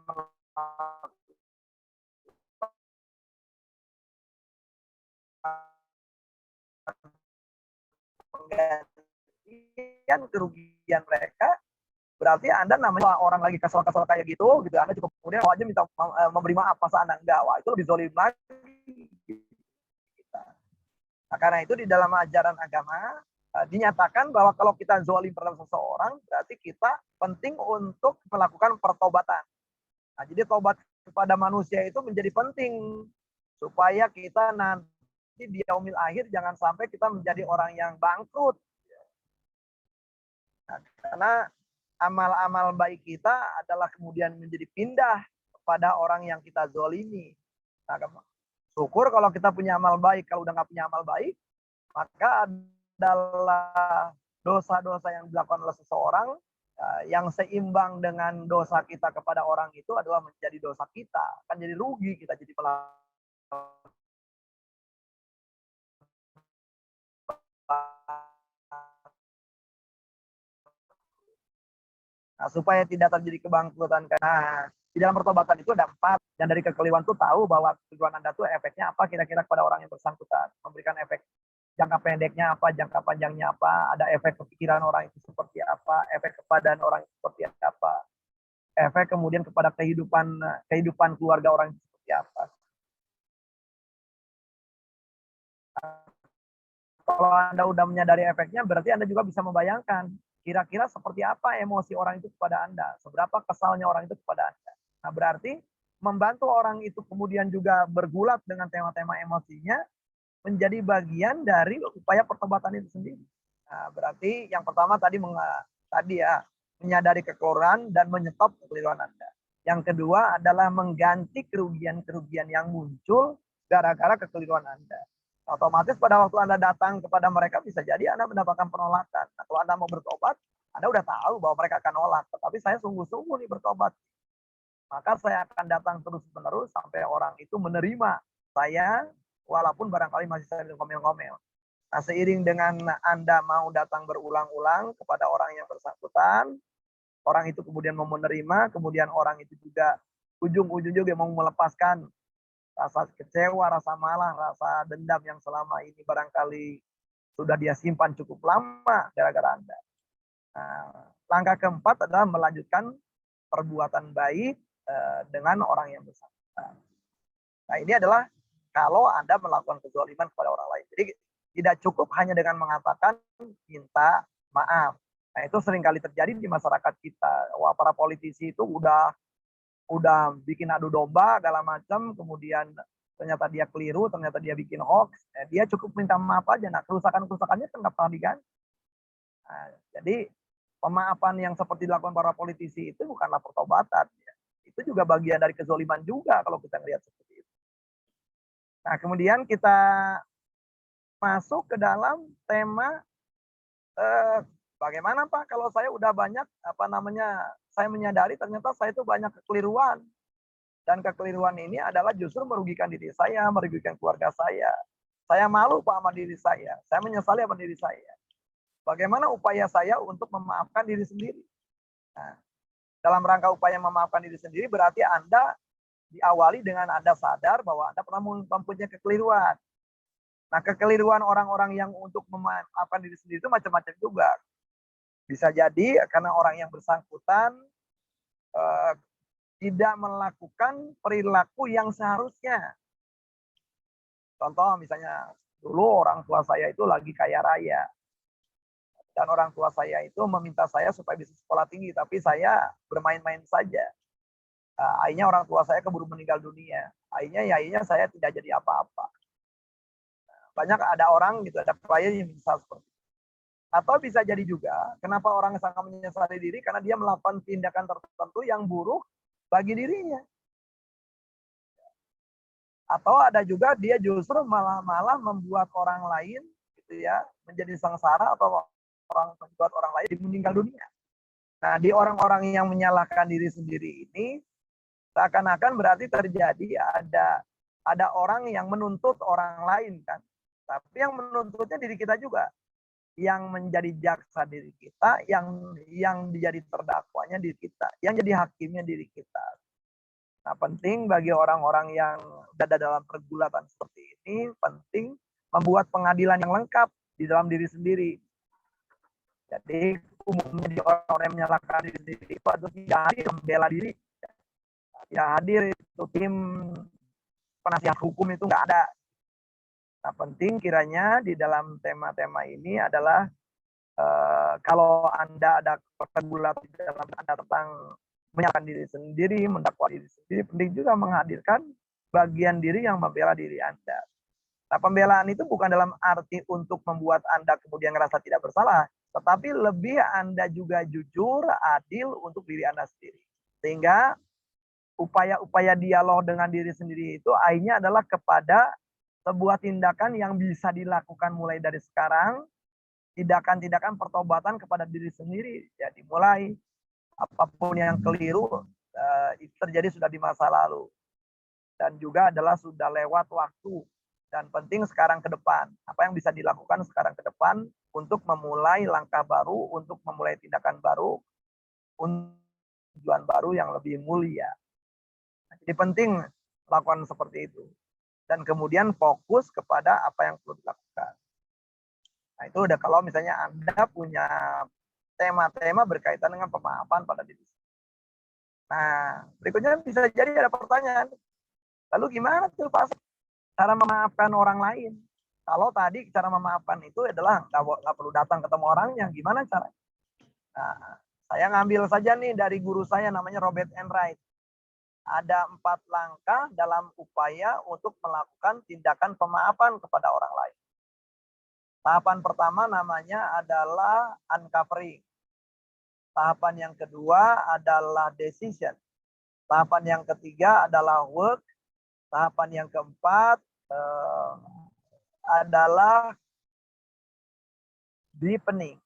menggantikan kerugian mereka, berarti Anda namanya orang lagi kesel-kesel kayak gitu, Anda cukup kemudian aja minta memberi maaf, masa Anda enggak? Wah, itu lebih zolim lagi. Nah, karena itu di dalam ajaran agama dinyatakan bahwa kalau kita zolim terhadap seseorang, berarti kita penting untuk melakukan pertobatan. Nah, jadi tobat kepada manusia itu menjadi penting supaya kita nanti di yaumil akhir jangan sampai kita menjadi orang yang bangkrut. Nah, karena amal-amal baik kita adalah kemudian menjadi pindah kepada orang yang kita zolimi. Nah, syukur kalau kita punya amal baik. Kalau udah nggak punya amal baik, maka adalah dosa-dosa yang dilakukan oleh seseorang yang seimbang dengan dosa kita kepada orang itu adalah menjadi dosa kita. Kan jadi rugi kita jadi pelaku. Nah, supaya tidak terjadi kebangkrutan, karena di dalam pertobatan itu ada 4, dan dari kekeliruan itu tahu bahwa kekeliruan Anda itu efeknya apa kira-kira kepada orang yang bersangkutan, memberikan efek jangka pendeknya apa, jangka panjangnya apa, ada efek kepikiran orang itu seperti apa, efek kepadaan orang itu seperti apa, efek kemudian kepada kehidupan keluarga orang itu seperti apa. Kalau Anda sudah menyadari efeknya, berarti Anda juga bisa membayangkan kira-kira seperti apa emosi orang itu kepada Anda, seberapa kesalnya orang itu kepada Anda. Nah, berarti membantu orang itu kemudian juga bergulat dengan tema-tema emosinya menjadi bagian dari upaya pertobatan itu sendiri. Nah, berarti yang pertama tadi menyadari kekeliruan dan menyetop kekeliruan Anda. Yang kedua adalah mengganti kerugian-kerugian yang muncul gara-gara kekeliruan Anda. Otomatis pada waktu Anda datang kepada mereka bisa jadi Anda mendapatkan penolakan. Nah, kalau Anda mau bertobat, Anda udah tahu bahwa mereka akan nolak. Tetapi saya sungguh-sungguh nih bertobat. Maka saya akan datang terus-menerus sampai orang itu menerima saya, walaupun barangkali masih saya ngomel-ngomel. Nah, seiring dengan Anda mau datang berulang-ulang kepada orang yang bersangkutan, orang itu kemudian mau menerima, kemudian orang itu juga ujung-ujungnya dia mau melepaskan rasa kecewa, rasa malah, rasa dendam yang selama ini barangkali sudah dia simpan cukup lama gara-gara Anda. Nah, langkah keempat adalah melanjutkan perbuatan baik dengan orang yang bersangkutan. Nah, ini adalah kalau Anda melakukan kezaliman kepada orang lain. Jadi tidak cukup hanya dengan mengatakan minta maaf. Nah, itu seringkali terjadi di masyarakat kita. Wah, para politisi itu udah bikin adu domba segala macam, kemudian ternyata dia keliru, ternyata dia bikin hoax. Dia cukup minta maaf aja. Nah, kerusakan-kerusakannya kan nggak pernah diganti. Nah, jadi pemaafan yang seperti dilakukan para politisi itu bukanlah pertobatan. Ya. Itu juga bagian dari kezoliman juga kalau kita melihat seperti itu. Nah, kemudian kita masuk ke dalam tema bagaimana Pak kalau saya udah banyak saya menyadari ternyata saya itu banyak kekeliruan dan kekeliruan ini adalah justru merugikan diri saya, merugikan keluarga saya. Saya malu Pak sama diri saya menyesali sama diri saya. Bagaimana upaya saya untuk memaafkan diri sendiri? Nah, dalam rangka upaya memaafkan diri sendiri berarti Anda diawali dengan Anda sadar bahwa Anda pernah mempunyai kekeliruan. Nah, kekeliruan orang-orang yang untuk memaafkan diri sendiri itu macam-macam juga. Bisa jadi karena orang yang bersangkutan tidak melakukan perilaku yang seharusnya. Contoh misalnya, dulu orang tua saya itu lagi kaya raya. Dan orang tua saya itu meminta saya supaya bisa sekolah tinggi, tapi saya bermain-main saja. Akhirnya orang tua saya keburu meninggal dunia. Akhirnya saya tidak jadi apa-apa. Banyak ada orang gitu, ada klien yang bisa seperti itu. Atau bisa jadi juga, kenapa orang sangat menyesali diri karena dia melakukan tindakan tertentu yang buruk bagi dirinya. Atau ada juga dia justru malah membuat orang lain gitu ya menjadi sengsara atau membuat orang lain meninggal dunia. Nah, di orang-orang yang menyalahkan diri sendiri ini seakan-akan berarti terjadi ada orang yang menuntut orang lain kan. Tapi yang menuntutnya diri kita juga. Yang menjadi jaksa diri kita, yang menjadi terdakwanya diri kita, yang jadi hakimnya diri kita. Nah, penting bagi orang-orang yang berada dalam pergulatan seperti ini, penting membuat pengadilan yang lengkap di dalam diri sendiri. Jadi umumnya di orang-orang yang menyalahkan diri sendiri itu harus tidak hadir membela diri. Ya hadir itu tim penasihat hukum itu nggak ada. Nah, penting kiranya di dalam tema-tema ini adalah kalau Anda ada pergulatan dalam Anda tentang menyalahkan diri sendiri, mendakwa diri sendiri, penting juga menghadirkan bagian diri yang membela diri Anda. Nah, pembelaan itu bukan dalam arti untuk membuat Anda kemudian merasa tidak bersalah, tetapi lebih Anda juga jujur, adil untuk diri Anda sendiri. Sehingga upaya-upaya dialog dengan diri sendiri itu akhirnya adalah kepada sebuah tindakan yang bisa dilakukan mulai dari sekarang, tindakan-tindakan pertobatan kepada diri sendiri. Jadi mulai apapun yang keliru itu terjadi sudah di masa lalu. Dan juga adalah sudah lewat waktu. Dan penting sekarang ke depan. Apa yang bisa dilakukan sekarang ke depan untuk memulai langkah baru, untuk memulai tindakan baru, untuk tujuan baru yang lebih mulia. Jadi penting melakukan seperti itu. Dan kemudian fokus kepada apa yang perlu dilakukan. Nah, itu udah kalau misalnya Anda punya tema-tema berkaitan dengan pemaafan pada diri. Nah, berikutnya bisa jadi ada pertanyaan. Lalu gimana tuh Pak cara memaafkan orang lain? Kalau tadi cara memaafkan itu adalah nggak perlu datang ketemu orangnya, gimana caranya? Nah, saya ngambil saja nih dari guru saya namanya Robert Enright. Ada 4 langkah dalam upaya untuk melakukan tindakan pemaafan kepada orang lain. Tahapan pertama namanya adalah uncovering. Tahapan yang kedua adalah decision. Tahapan yang ketiga adalah work. Tahapan yang keempat adalah deepening.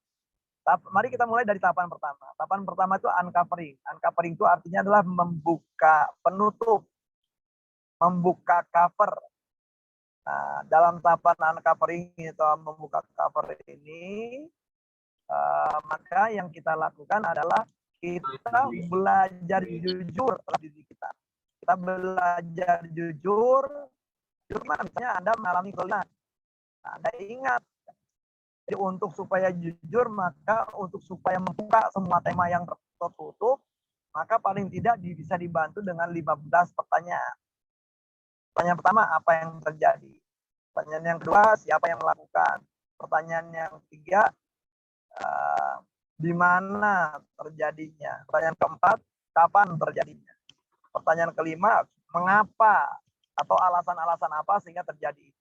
Mari kita mulai dari tahapan pertama. Tahapan pertama itu uncovering. Uncovering itu artinya adalah membuka penutup, membuka cover Nah, dalam tahapan uncovering atau membuka cover ini, maka yang kita lakukan adalah kita belajar jujur terhadap diri kita. Kita belajar jujur, misalnya Anda mengalami kelelahan. Anda ingat, jadi untuk supaya jujur, maka untuk supaya membuka semua tema yang tertutup, maka paling tidak bisa dibantu dengan 15 pertanyaan. Pertanyaan pertama, apa yang terjadi? Pertanyaan yang kedua, siapa yang melakukan? Pertanyaan yang ketiga, di mana terjadinya? Pertanyaan keempat, kapan terjadinya? Pertanyaan kelima, mengapa atau alasan-alasan apa sehingga terjadi?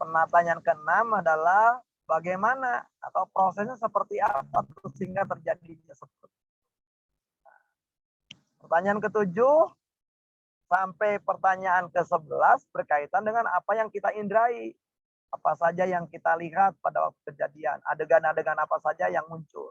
Pertanyaan keenam adalah bagaimana atau prosesnya seperti apa sehingga terjadinya seperti itu. Pertanyaan ketujuh sampai pertanyaan ke-11 berkaitan dengan apa yang kita indrai. Apa saja yang kita lihat pada waktu kejadian, adegan-adegan apa saja yang muncul.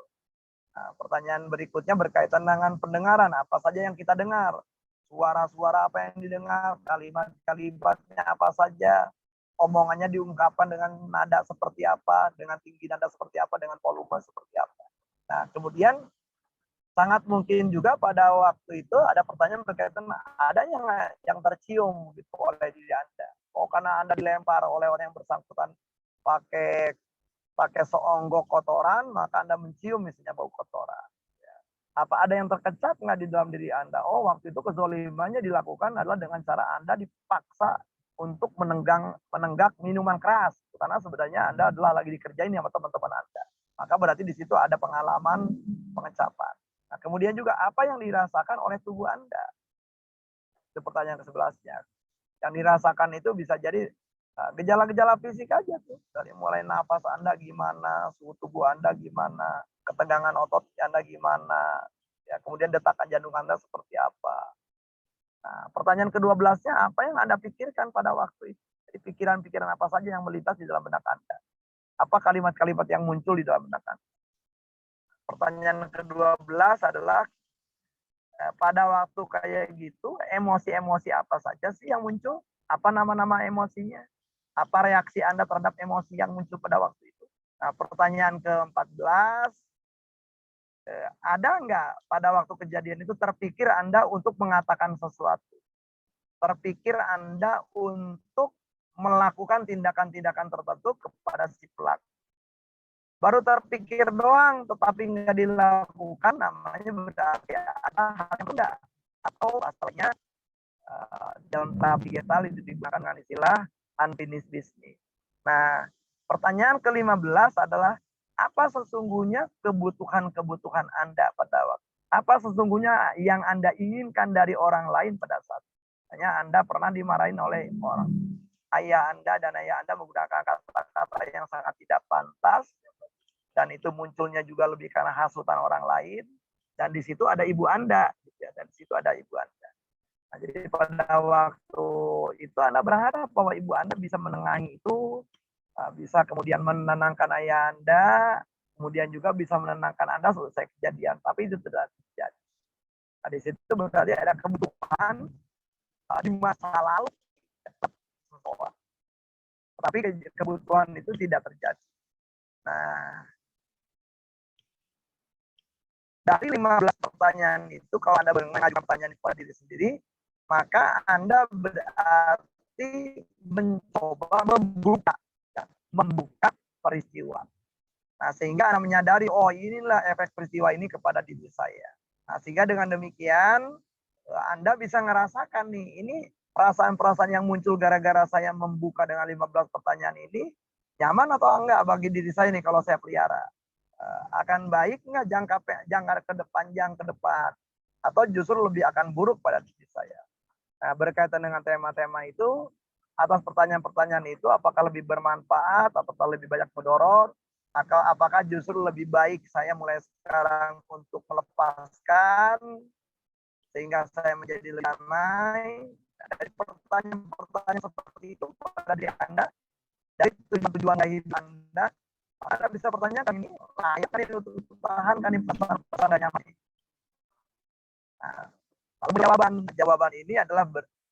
Nah, pertanyaan berikutnya berkaitan dengan pendengaran, apa saja yang kita dengar. Suara-suara apa yang didengar, kalimat-kalimatnya apa saja, omongannya diungkapkan dengan nada seperti apa, dengan tinggi nada seperti apa, dengan volume seperti apa. Nah, kemudian sangat mungkin juga pada waktu itu ada pertanyaan berkaitan ada yang tercium gitu oleh diri Anda. Oh, karena Anda dilempar oleh orang yang bersangkutan pakai seonggok kotoran, maka Anda mencium misalnya bau kotoran. Apa ada yang terkecap nggak di dalam diri Anda? Oh, waktu itu kezolimannya dilakukan adalah dengan cara Anda dipaksa untuk menenggak minuman keras. Karena sebenarnya Anda adalah lagi dikerjain sama teman-teman Anda. Maka berarti di situ ada pengalaman pengecapan. Nah, kemudian juga apa yang dirasakan oleh tubuh Anda? Itu pertanyaan ke-11-nya. Yang dirasakan itu bisa jadi gejala-gejala fisik aja tuh. Dari mulai napas Anda gimana, suhu tubuh Anda gimana, ketegangan otot Anda gimana, ya, kemudian detakan jantung Anda seperti apa. Nah, pertanyaan ke-12-nya, apa yang Anda pikirkan pada waktu itu? Jadi pikiran-pikiran apa saja yang melintas di dalam benak Anda? Apa kalimat-kalimat yang muncul di dalam benak Anda? Pertanyaan ke-12 adalah, pada waktu kayak gitu, emosi-emosi apa saja sih yang muncul? Apa nama-nama emosinya? Apa reaksi Anda terhadap emosi yang muncul pada waktu itu? Nah, pertanyaan ke-14, ada nggak pada waktu kejadian itu terpikir Anda untuk mengatakan sesuatu? Terpikir Anda untuk melakukan tindakan-tindakan tertentu kepada si pelaku. Baru terpikir doang, tetapi nggak dilakukan, namanya berarti ada hal yang enggak. Atau asalnya dalam tahap digital itu digunakan dengan istilah unfinished business. Nah, pertanyaan ke-15 adalah apa sesungguhnya kebutuhan-kebutuhan Anda pada waktu? Apa sesungguhnya yang Anda inginkan dari orang lain pada saat? Misalnya Anda pernah dimarahin oleh orang. Ayah Anda dan ayah Anda menggunakan kata-kata yang sangat tidak pantas, dan itu munculnya juga lebih karena hasutan orang lain, dan di situ ada ibu Anda, dan di situ ada ibu Anda. Nah, jadi pada waktu itu Anda berharap bahwa ibu Anda bisa menengahi itu, bisa kemudian menenangkan ayah Anda, kemudian juga bisa menenangkan Anda selesai kejadian. Tapi itu tidak terjadi. Nah, di situ berarti ada kebutuhan di masa lalu, tapi kebutuhan itu tidak terjadi. Nah, dari 15 pertanyaan itu, kalau Anda mengajukan pertanyaan kepada diri sendiri, maka Anda berarti mencoba membuka peristiwa. Nah, sehingga Anda menyadari, oh inilah efek peristiwa ini kepada diri saya. Nah, sehingga dengan demikian, Anda bisa ngerasakan nih, ini perasaan-perasaan yang muncul gara-gara saya membuka dengan 15 pertanyaan ini, nyaman atau enggak bagi diri saya nih kalau saya pelihara? Akan baik nggak jangka ke depan, atau justru lebih akan buruk pada diri saya. Nah, berkaitan dengan tema-tema itu, atas pertanyaan-pertanyaan itu, apakah lebih bermanfaat atau lebih banyak mudorot, apakah justru lebih baik saya mulai sekarang untuk melepaskan sehingga saya menjadi lebih damai. Dari pertanyaan-pertanyaan seperti itu pada diri Anda, dari tujuan hidup Anda bisa pertanyakan, ini layak kan ini untuk tahan kan ini perasaan nyaman. Nah, jawaban ini adalah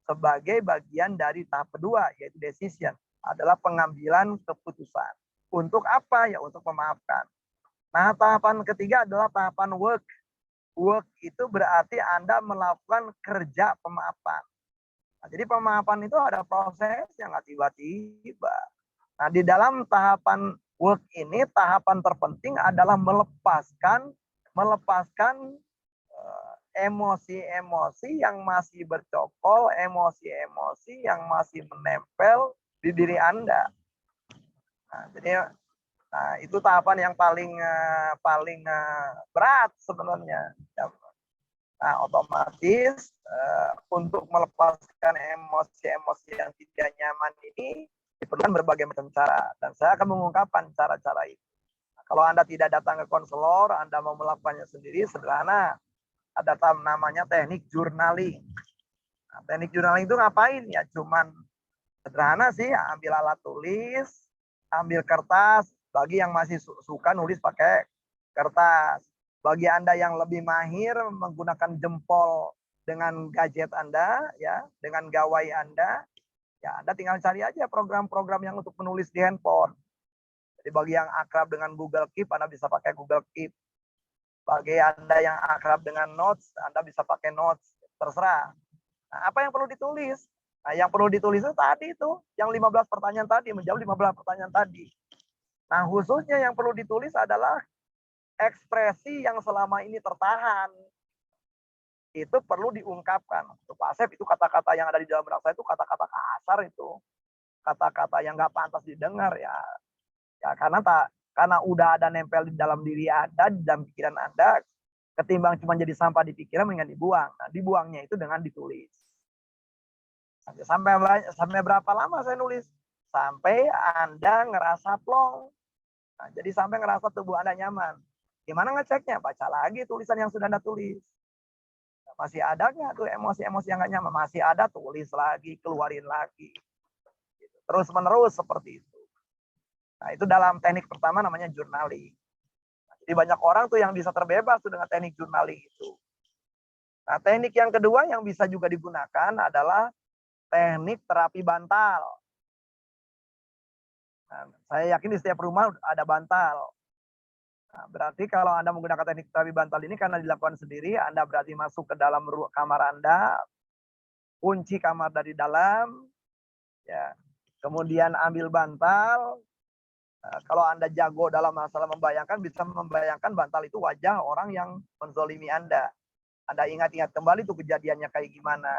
sebagai bagian dari tahap kedua, yaitu decision. adalah pengambilan keputusan. Untuk apa? Ya untuk memaafkan. Nah, tahapan ketiga adalah tahapan work. Work itu berarti Anda melakukan kerja pemaafan. Nah, jadi pemaafan itu ada proses yang nggak tiba-tiba. Nah, di dalam tahapan work ini, tahapan terpenting adalah melepaskan emosi-emosi yang masih bercokol, emosi-emosi yang masih menempel di diri Anda. Nah, jadi itu tahapan yang paling berat sebenarnya. Nah, otomatis untuk melepaskan emosi-emosi yang tidak nyaman ini diperlukan berbagai macam cara, dan saya akan mengungkapkan cara-cara itu. Nah, kalau Anda tidak datang ke konselor, Anda mau melakukannya sendiri, sederhana. Ada namanya teknik journaling. Nah, teknik journaling itu ngapain? Ya cuman sederhana sih, ambil alat tulis, ambil kertas, bagi yang masih suka nulis pakai kertas. Bagi Anda yang lebih mahir menggunakan jempol dengan gadget Anda, ya, dengan gawai Anda, ya Anda tinggal cari aja program-program yang untuk menulis di handphone. Jadi bagi yang akrab dengan Google Keep, Anda bisa pakai Google Keep. Bagi Anda yang akrab dengan Notes, Anda bisa pakai Notes, terserah. Nah, apa yang perlu ditulis? Nah, yang perlu ditulis itu tadi itu, yang 15 pertanyaan tadi, menjawab 15 pertanyaan tadi. Nah, khususnya yang perlu ditulis adalah ekspresi yang selama ini tertahan. Itu perlu diungkapkan. Untuk Pak Asep itu kata-kata yang ada di dalam benak saya itu kata-kata kasar itu. Kata-kata yang nggak pantas didengar ya. Ya karena udah ada nempel di dalam diri Anda, di dalam pikiran Anda, ketimbang cuma jadi sampah di pikiran mendingan dibuang. Nah, dibuangnya itu dengan ditulis. Sampai berapa lama saya nulis? Sampai Anda ngerasa plong. Nah, jadi sampai ngerasa tubuh Anda nyaman. Gimana ngeceknya? Baca lagi tulisan yang sudah Anda tulis. Masih ada nggak tuh emosi-emosi yang nggak nyaman? Masih ada, tulis lagi, keluarin lagi. Terus menerus seperti itu. Nah, itu dalam teknik pertama namanya journaling. Jadi banyak orang tuh yang bisa terbebas tuh dengan teknik journaling itu. Nah, teknik yang kedua yang bisa juga digunakan adalah teknik terapi bantal. Nah, saya yakin di setiap rumah ada bantal. Nah, berarti kalau Anda menggunakan teknik terapi bantal ini karena dilakukan sendiri, Anda berarti masuk ke dalam kamar Anda, kunci kamar dari dalam, ya. Kemudian ambil bantal. Nah, kalau Anda jago dalam masalah membayangkan, bisa membayangkan bantal itu wajah orang yang menzolimi Anda. Anda ingat-ingat kembali tuh kejadiannya kayak gimana.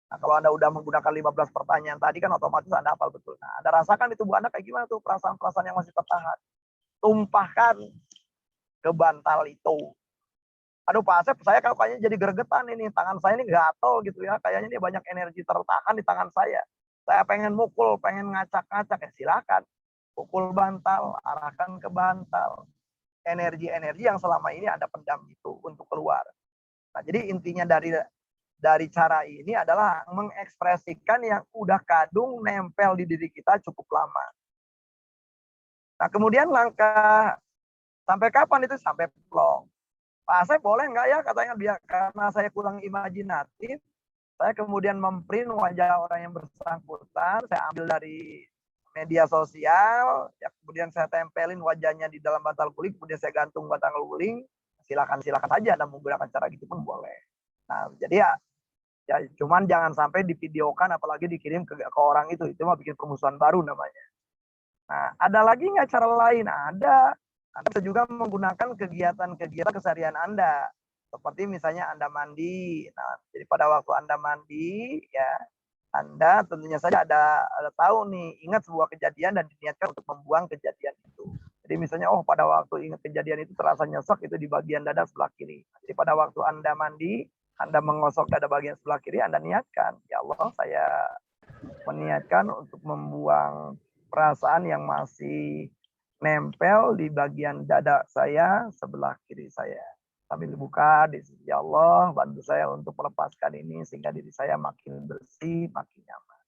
Nah, kalau Anda udah menggunakan 15 pertanyaan tadi kan otomatis Anda hafal betul. Nah, Anda rasakan di tubuh Anda kayak gimana tuh perasaan-perasaan yang masih tertahan. Tumpahkan ke bantal itu. Aduh Pak Asep, saya kayaknya jadi gregetan ini. Tangan saya ini gatel gitu ya. Kayaknya ini banyak energi tertahan di tangan saya. Saya pengen mukul, pengen ngacak-ngacak. Ya silakan. Pukul bantal, arahkan ke bantal. Energi-energi yang selama ini Anda pendam itu untuk keluar. Nah, jadi intinya dari cara ini adalah mengekspresikan yang udah kadung nempel di diri kita cukup lama. Nah, kemudian langkah sampai kapan itu? Sampai plong. Pak Asep boleh nggak ya katanya, karena saya kurang imajinatif, saya kemudian memprint wajah orang yang bersangkutan, saya ambil dari media sosial, ya kemudian saya tempelin wajahnya di dalam bantal guling, kemudian saya gantung bantal guling, silakan saja Anda menggunakan cara gitu pun boleh. Nah, jadi ya cuman jangan sampai divideokan apalagi dikirim ke orang itu mah bikin permusuhan baru namanya. Nah, ada lagi nggak cara lain? Ada. Anda bisa juga menggunakan kegiatan-kegiatan keseharian Anda. Seperti misalnya Anda mandi. Nah, jadi pada waktu Anda mandi, ya Anda tentunya saja ada tahu nih, ingat sebuah kejadian dan diniatkan untuk membuang kejadian itu. Jadi misalnya, oh pada waktu ingat kejadian itu terasa nyesek itu di bagian dada sebelah kiri. Jadi pada waktu Anda mandi, Anda mengosok dada bagian sebelah kiri, Anda niatkan, ya Allah saya meniatkan untuk membuang perasaan yang masih nempel di bagian dada saya sebelah kiri saya. Sambil buka, ya Allah bantu saya untuk melepaskan ini sehingga diri saya makin bersih, makin nyaman.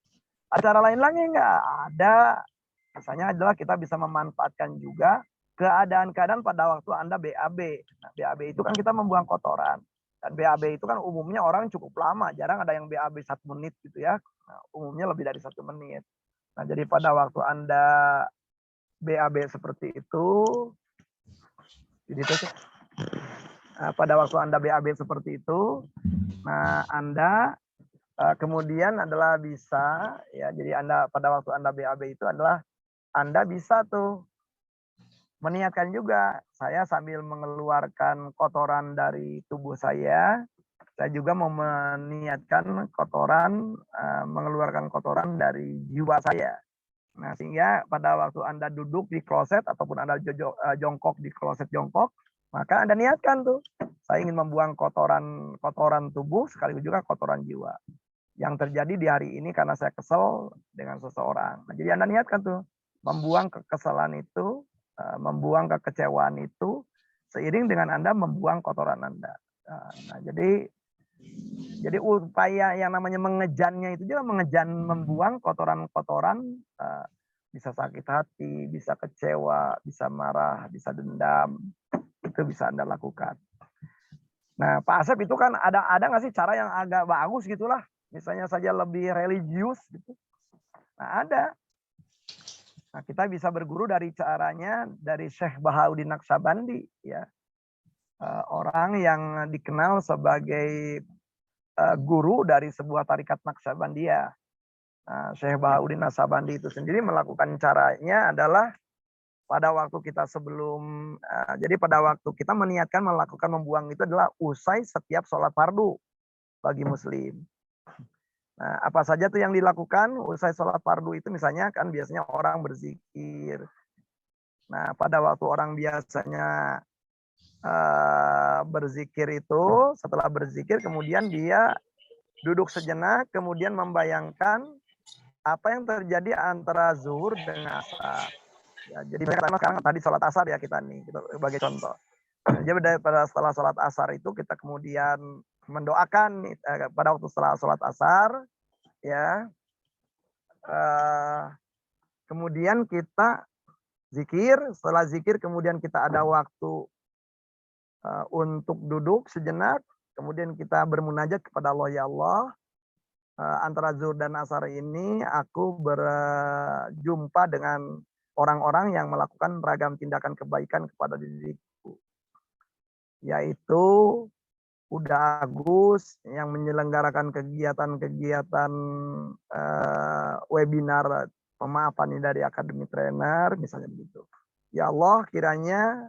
Acara lain lagi nggak? Ada. Misalnya adalah kita bisa memanfaatkan juga keadaan-keadaan pada waktu Anda BAB. Nah, BAB itu kan kita membuang kotoran. Dan BAB itu kan umumnya orang cukup lama. Jarang ada yang BAB 1 menit gitu ya. Nah, umumnya lebih dari 1 menit. Nah, jadi pada waktu Anda BAB seperti itu, pada waktu Anda BAB seperti itu, nah Anda kemudian adalah bisa, ya, jadi Anda pada waktu Anda BAB itu adalah Anda bisa tuh meniatkan juga, saya sambil mengeluarkan kotoran dari tubuh saya juga mau meniatkan kotoran, mengeluarkan kotoran dari jiwa saya. Nah, sehingga pada waktu Anda duduk di kloset ataupun Anda jongkok di kloset jongkok, maka Anda niatkan tuh, saya ingin membuang kotoran tubuh sekaligus juga kotoran jiwa. Yang terjadi di hari ini karena saya kesel dengan seseorang. Nah, jadi Anda niatkan tuh, membuang kekesalan itu, membuang kekecewaan itu, seiring dengan Anda membuang kotoran Anda. Nah, jadi upaya yang namanya mengejannya itu juga membuang kotoran-kotoran, bisa sakit hati, bisa kecewa, bisa marah, bisa dendam, itu bisa Anda lakukan. Nah, Pak Asep itu kan ada nggak sih cara yang agak bagus gitulah, misalnya saja lebih religius gitu. Nah, ada. Nah, kita bisa berguru dari caranya dari Syekh Bahauddin Naqsyabandi, ya. Orang yang dikenal sebagai guru dari sebuah tarikat Naqsyabandiyah. Nah, Syekh Bahauddin Naqsyabandi itu sendiri melakukan caranya adalah pada waktu kita sebelum, jadi pada waktu kita meniatkan melakukan membuang itu adalah usai setiap sholat fardu bagi muslim. Nah, apa saja tuh yang dilakukan usai sholat fardu itu, misalnya kan biasanya orang berzikir. Nah, pada waktu orang biasanya berzikir itu, setelah berzikir kemudian dia duduk sejenak, kemudian membayangkan apa yang terjadi antara zuhur dengan asar. Ya, jadi sekarang tadi sholat asar ya kita nih, kita sebagai contoh. Jadi setelah sholat asar itu kita kemudian mendoakan pada waktu setelah sholat asar, ya. Kemudian kita zikir, setelah zikir kemudian kita ada waktu untuk duduk sejenak, kemudian kita bermunajat kepada Allah, ya Allah, antara zuhur dan asar ini aku berjumpa dengan orang-orang yang melakukan ragam tindakan kebaikan kepada diriku, yaitu Uda Agus yang menyelenggarakan kegiatan-kegiatan webinar pemaafan dari Akademi Trainer, misalnya begitu. Ya Allah, kiranya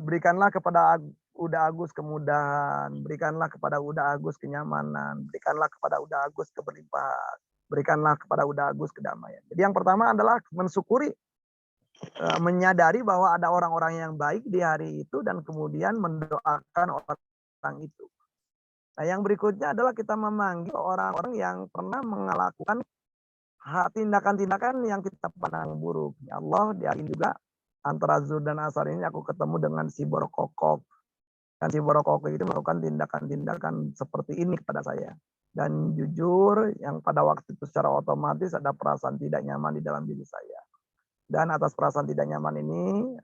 berikanlah kepada Uda Agus kemudahan, berikanlah kepada Uda Agus kenyamanan, berikanlah kepada Uda Agus keberlimpahan, berikanlah kepada Uda Agus kedamaian. Jadi yang pertama adalah mensyukuri, menyadari bahwa ada orang-orang yang baik di hari itu dan kemudian mendoakan orang itu. Nah, yang berikutnya adalah kita memanggil orang-orang yang pernah melakukan tindakan-tindakan yang kita pandang buruk. Ya Allah, di hari ini juga antara zuhur dan asar ini aku ketemu dengan si Borokokok. Dan si Borokokok itu melakukan tindakan-tindakan seperti ini kepada saya. Dan jujur, yang pada waktu itu secara otomatis ada perasaan tidak nyaman di dalam diri saya. Dan atas perasaan tidak nyaman ini,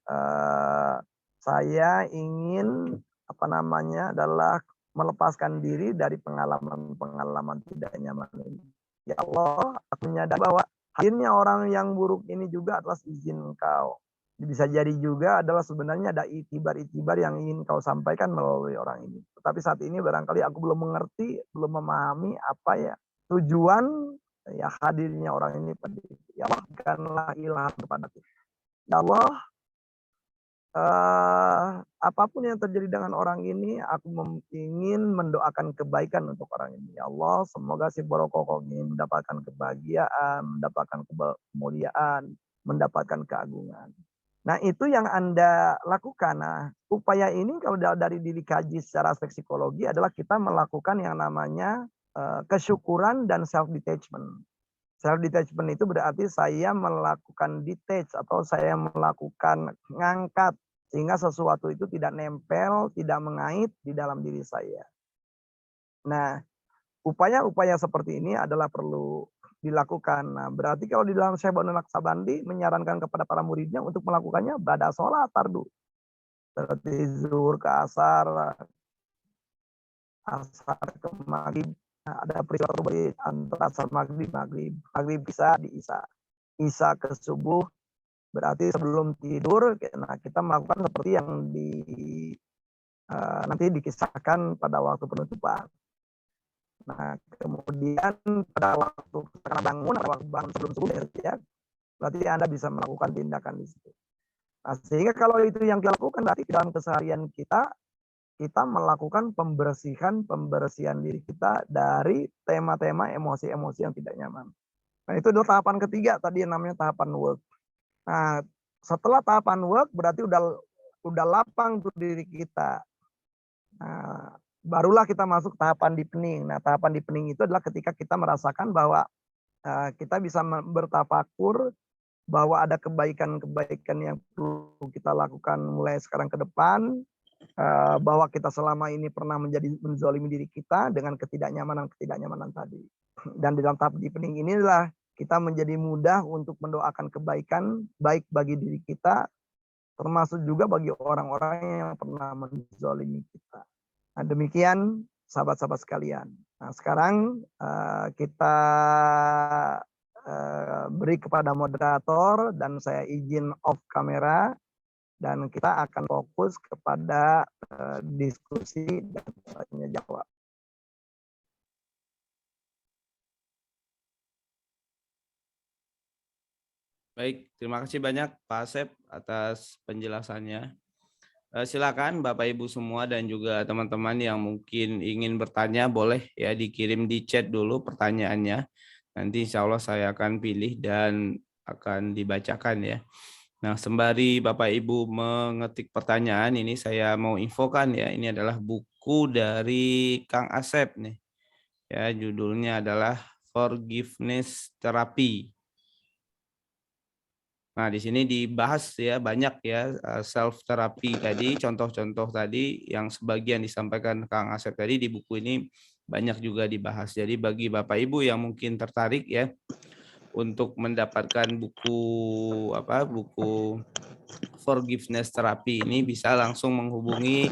saya ingin adalah melepaskan diri dari pengalaman-pengalaman tidak nyaman ini. Ya Allah, aku menyadari bahwa akhirnya orang yang buruk ini juga atas izin Engkau. Bisa jadi juga adalah sebenarnya ada itibar-itibar yang ingin Kau sampaikan melalui orang ini. Tetapi saat ini barangkali aku belum mengerti, belum memahami apa ya tujuan ya hadirnya orang ini pada diri. Ya Allah, berikanlah ilham kepadaku. Ya Allah, apapun yang terjadi dengan orang ini, aku ingin mendoakan kebaikan untuk orang ini. Ya Allah, semoga si Borokokok ini mendapatkan kebahagiaan, mendapatkan kemuliaan, mendapatkan keagungan. Nah, itu yang Anda lakukan. Nah, upaya ini kalau dari diri kaji secara aspek psikologi adalah kita melakukan yang namanya kesyukuran dan self-detachment. Self-detachment itu berarti saya melakukan detach atau saya melakukan ngangkat sehingga sesuatu itu tidak nempel, tidak mengait di dalam diri saya. Nah, upaya-upaya seperti ini adalah perlu dilakukan. Nah, berarti kalau di dalam Syekh Bahauddin Naqsyabandi menyarankan kepada para muridnya untuk melakukannya pada sholat fardu. Seperti zuhur ke asar, asar ke maghrib. Nah, ada peristiwa antara asar maghrib bisa di isya. isya ke subuh, berarti sebelum tidur, nah kita melakukan seperti yang nanti dikisahkan pada waktu penutupan. Nah, kemudian pada waktu kita bangun, pada waktu bangun sebelum subuh ya, berarti Anda bisa melakukan tindakan di situ. Nah, sehingga kalau itu yang kita lakukan, berarti dalam keseharian kita melakukan pembersihan diri kita dari tema-tema emosi-emosi yang tidak nyaman. Nah, itu adalah tahapan ketiga tadi yang namanya tahapan work. Nah, setelah tahapan work berarti udah lapang tuh diri kita. Nah, barulah kita masuk tahapan deepening. Nah, tahapan deepening itu adalah ketika kita merasakan bahwa kita bisa bertafakur bahwa ada kebaikan-kebaikan yang perlu kita lakukan mulai sekarang ke depan, bahwa kita selama ini pernah menzalimi diri kita dengan ketidaknyamanan tadi. Dan di dalam tahap deepening inilah kita menjadi mudah untuk mendoakan kebaikan baik bagi diri kita, termasuk juga bagi orang-orang yang pernah menzalimi kita. Nah, demikian sahabat-sahabat sekalian. Nah, sekarang kita beri kepada moderator dan saya izin off kamera dan kita akan fokus kepada diskusi dan tanya jawab. Baik, terima kasih banyak Pak Asep atas penjelasannya. Silakan Bapak Ibu semua dan juga teman-teman yang mungkin ingin bertanya boleh ya dikirim di chat dulu pertanyaannya. Nanti insya Allah saya akan pilih dan akan dibacakan ya. Nah, sembari Bapak Ibu mengetik pertanyaan ini saya mau infokan ya, ini adalah buku dari Kang Asep nih. Ya, judulnya adalah Forgiveness Therapy. Nah, di sini dibahas ya banyak ya self therapy tadi, contoh-contoh tadi yang sebagian disampaikan Kang Asep tadi di buku ini banyak juga dibahas. Jadi bagi Bapak Ibu yang mungkin tertarik ya untuk mendapatkan buku Forgiveness Therapy ini bisa langsung menghubungi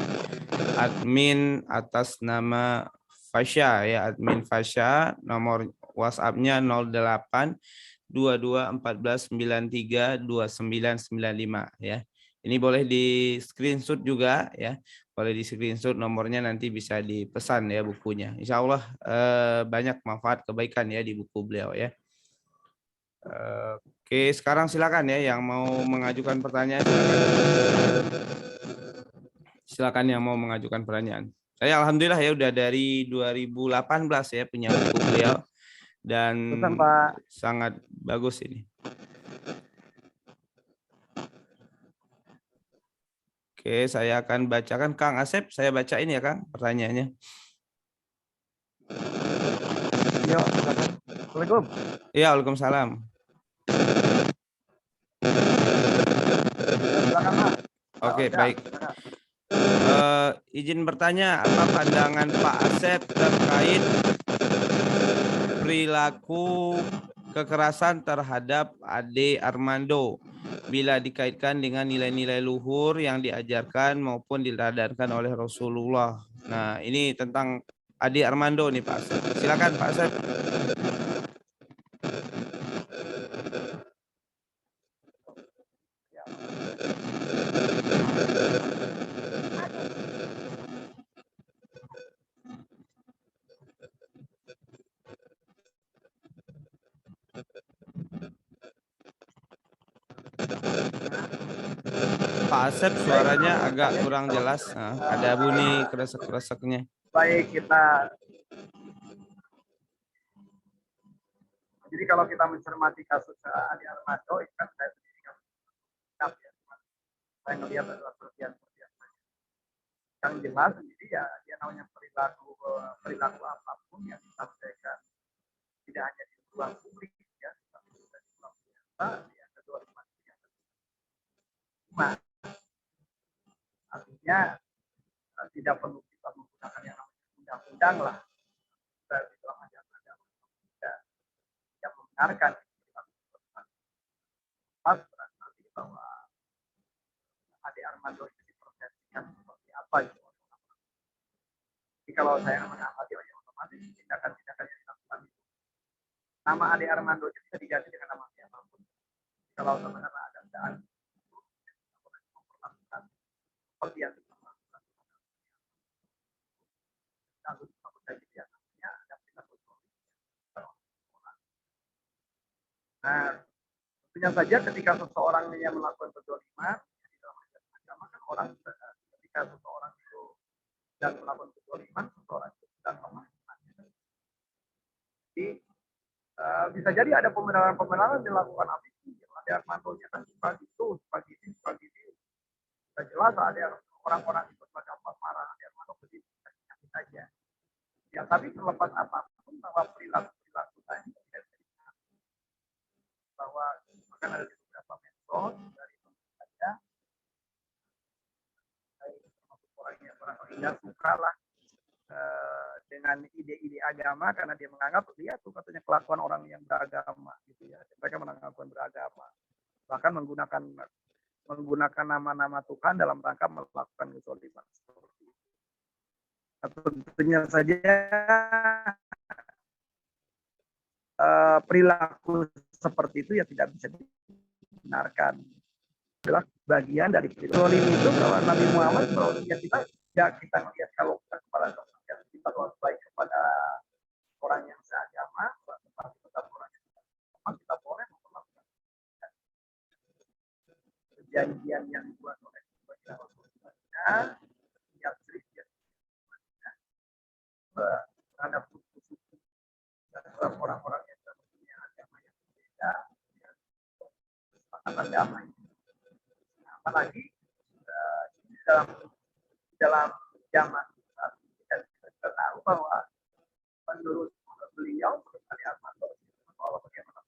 admin atas nama Fasya ya, admin Fasya, nomor WhatsApp-nya 08 22 14 93 2995 ya. Ini boleh di screenshot juga ya. Boleh di screenshot nomornya nanti bisa dipesan ya bukunya. Insya Allah banyak manfaat kebaikan ya di buku beliau ya. Oke, sekarang silakan ya yang mau mengajukan pertanyaan silakan yang mau mengajukan pertanyaan. Saya alhamdulillah ya udah dari 2018 ya punya buku beliau dan sangat bagus ini. Oke, saya akan bacakan Kang Asep. Saya bacain ya Kang pertanyaannya. Yo, Assalamualaikum. Iya, waalaikumsalam. Oke, baik. Izin bertanya, apa pandangan Pak Asep terkait perilaku kekerasan terhadap Ade Armando bila dikaitkan dengan nilai-nilai luhur yang diajarkan maupun diladarkan oleh Rasulullah. Nah, ini tentang Ade Armando nih Pak Asep. Silakan Pak Asep. Pak Asep suaranya agak kurang jelas. Nah, ada bunyi kresek-kreseknya. Baik, jadi kalau kita mencermati kasus Ade Armando, itu kan saya sendiri kan ya. Saya melihat adalah perhatian-perhatian yang jelas sendiri ya dia namanya perilaku apapun yang disampaikan tidak hanya di ruang publik ya, tapi juga di ruang biasa yang kedua cuma artinya tidak perlu kita menggunakan yang namanya undang-undang lah. Kita bilang ada yang membenarkan berarti bahwa Ade Armando itu dipersepsikan seperti apa itu. Jadi kalau saya mengamati otomatis tindakan-tindakan yang dilakukan itu nama Ade Armando itu bisa diganti dengan nama siapapun. kalau karena ada keadaan seperti yang nah, tentunya saja ketika seseorang yang melakukan kezaliman di dalam agama kan orang ketika seseorang itu dan melakukan kezaliman seseorang itu sedang memaafkan. Jadi bisa jadi ada pembenaran dilakukan habis ada mantunya kan pagi itu pagi ini sudah jelas ada orang-orang itu pada marah ada mantu begitu saja ya tapi terlepas apapun bahwa perilaku tadi tidak bisa bahwa akan ada beberapa metode dari saja orang yang tidak suka lah dengan ide-ide agama karena dia menganggap dia tuh katanya kelakuan orang yang beragama gitu ya mereka menganggapkan beragama bahkan menggunakan nama-nama Tuhan dalam rangka melakukan kezaliman seperti itu. Tentunya saja perilaku seperti itu ya tidak bisa dibenarkan adalah bagian dari perilaku itu kalau Nabi Muhammad kalau kita melihat kalau kepada kita baik kepada orang yang seagama tetap orang yang seagama kita boleh melakukan perjanjian yang dibuat oleh Rasulullah yang serius terhadap suku orang-orang yang punya agama yang berbeda kesepakatan damai apalagi dalam zaman saat kita tahu bahwa menurut beliau dari Al-Masud bahwa bagaimana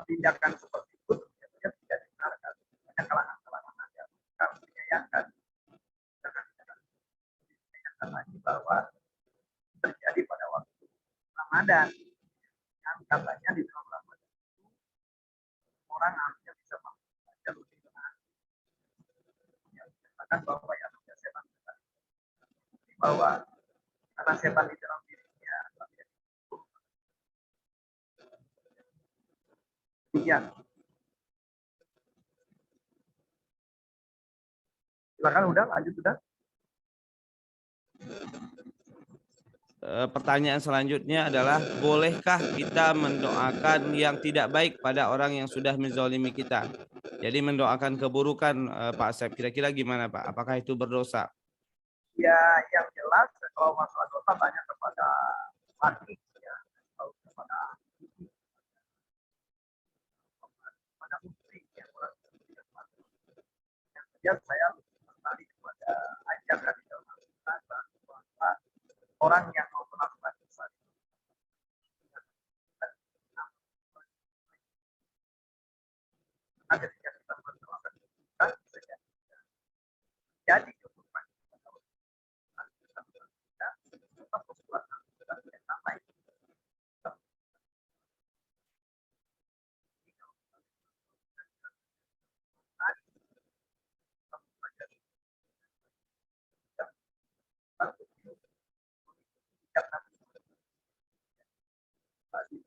tindakan seperti itu tidak dibenarkan banyak kalangan ada kami menyayangkan lagi bahwa terjadi pada waktu Ramadan yang katanya di dalam Ramadan orang harusnya bisa membaca lebih benar yang dikatakan bahwa yang ada setan bahwa karena setan di dalam dirinya iya silakan udah lanjut sudah pertanyaan selanjutnya adalah bolehkah kita mendoakan yang tidak baik pada orang yang sudah menzalimi kita? Jadi mendoakan keburukan Pak Asep, kira-kira gimana Pak? Apakah itu berdosa? Ya, yang jelas kalau masalah dosa tanya kepada laki ya, atau kepada putri yang saya kembali kepada ajaran di dalam bahwa orang yang mau melakukan dosa ketika kita melakukan dosa jadi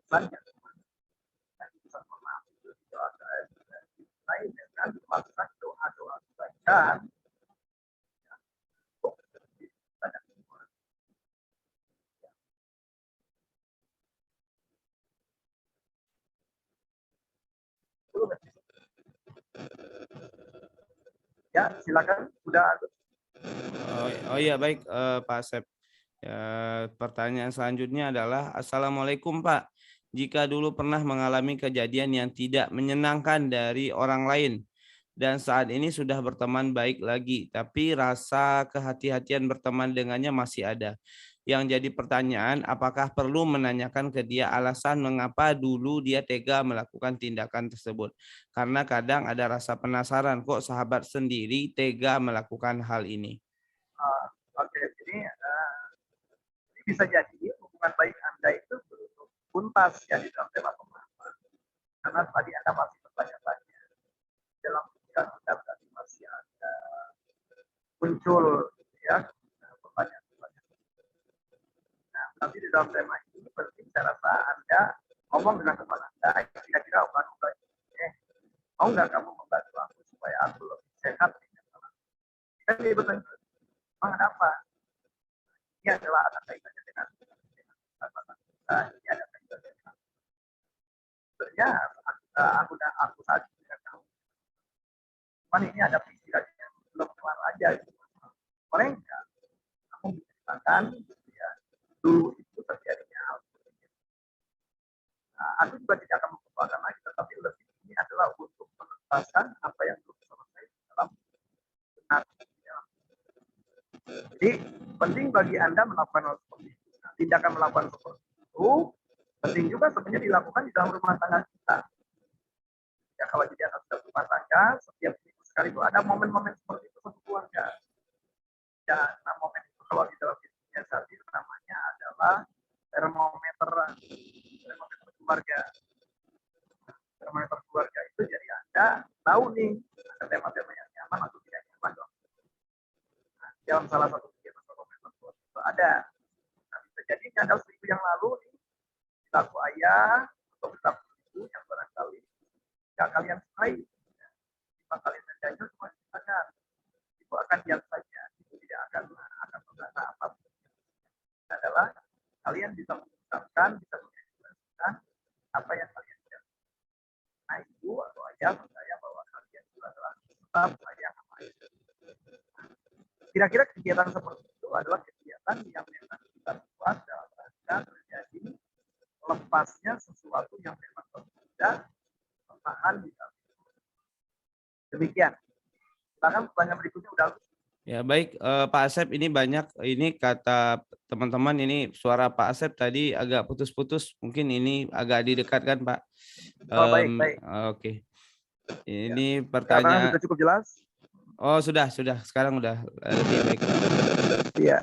banyak dengan melakukan doa-doa kebaikan ya silakan sudah Oh iya baik Pak Asep. Pertanyaan selanjutnya adalah Assalamualaikum Pak. Jika dulu pernah mengalami kejadian yang tidak menyenangkan dari orang lain dan saat ini sudah berteman baik lagi, tapi rasa kehati-hatian berteman dengannya masih ada. Yang jadi pertanyaan, apakah perlu menanyakan ke dia alasan mengapa dulu dia tega melakukan tindakan tersebut? Karena kadang ada rasa penasaran kok sahabat sendiri tega melakukan hal ini. Oke, ini bisa jadi hubungan baik Anda itu belum tuntas ya di dalam tema pemahaman. Karena tadi Anda masih bertanya-tanya dalam pikiran Anda tadi masih ada muncul ya pertanyaan-pertanyaan. Nah, Tapi di dalam tema ini penting saya rasa Anda ngomong dengan teman Anda, kira-kira mau nggak kamu membantu aku supaya aku lebih sehat? Kan dia bertanya, emang apa? Ini adalah ada kaitannya dengan ini ada kaitannya dengan sebenarnya aku saat ini tidak tahu. Cuman ini ada pikirannya belum keluar aja. Gitu. Boleh nggak kamu menceritakan ya, dulu itu terjadinya hal seperti itu. Nah, aku juga tidak akan mempersoalkan lagi, tetapi lebih ini adalah untuk menuntaskan apa yang belum selesai dalam benar. Jadi penting bagi Anda melakukan hal seperti itu. Nah, tindakan melakukan seperti itu penting juga sebenarnya dilakukan di dalam rumah tangga kita. Ya kalau jadi anak rumah tangga, setiap minggu sekali itu ada momen-momen seperti itu satu keluarga. Ya, nah momen itu kalau di dalam bisnisnya saat ini namanya adalah termometer keluarga. Termometer keluarga itu jadi Anda tahu nih ada tema-tema yang nyaman atau tidak nyaman dong. Nah, dalam salah satu kegiatan termometer keluarga itu ada. Nah, bisa jadi ini ada seminggu yang lalu nih perilaku ayah atau perilaku ibu yang barangkali tidak kalian sukai. Jika kalian menjajah cuma dikatakan itu akan diam saja, itu tidak akan berkata apapun. Adalah kalian bisa mengucapkan, bisa mengekspresikan apa yang kalian lihat. Nah, ibu atau ayah percaya bahwa kalian itu adalah tetap ayah sama ayah. Kira-kira kegiatan seperti itu adalah kegiatan yang memang kita buat dalam rangka terjadi lepasnya sesuatu yang memang tidak bertahan di dalam. Demikian. Silakan pertanyaan berikutnya udah. Ya baik Pak Asep, ini banyak ini kata teman-teman, ini suara Pak Asep tadi agak putus-putus, mungkin ini agak didekatkan Pak. Oh, baik. Oke. Ini ya. pertanyaan sudah cukup jelas. Oh sudah sekarang udah lebih baik. Iya.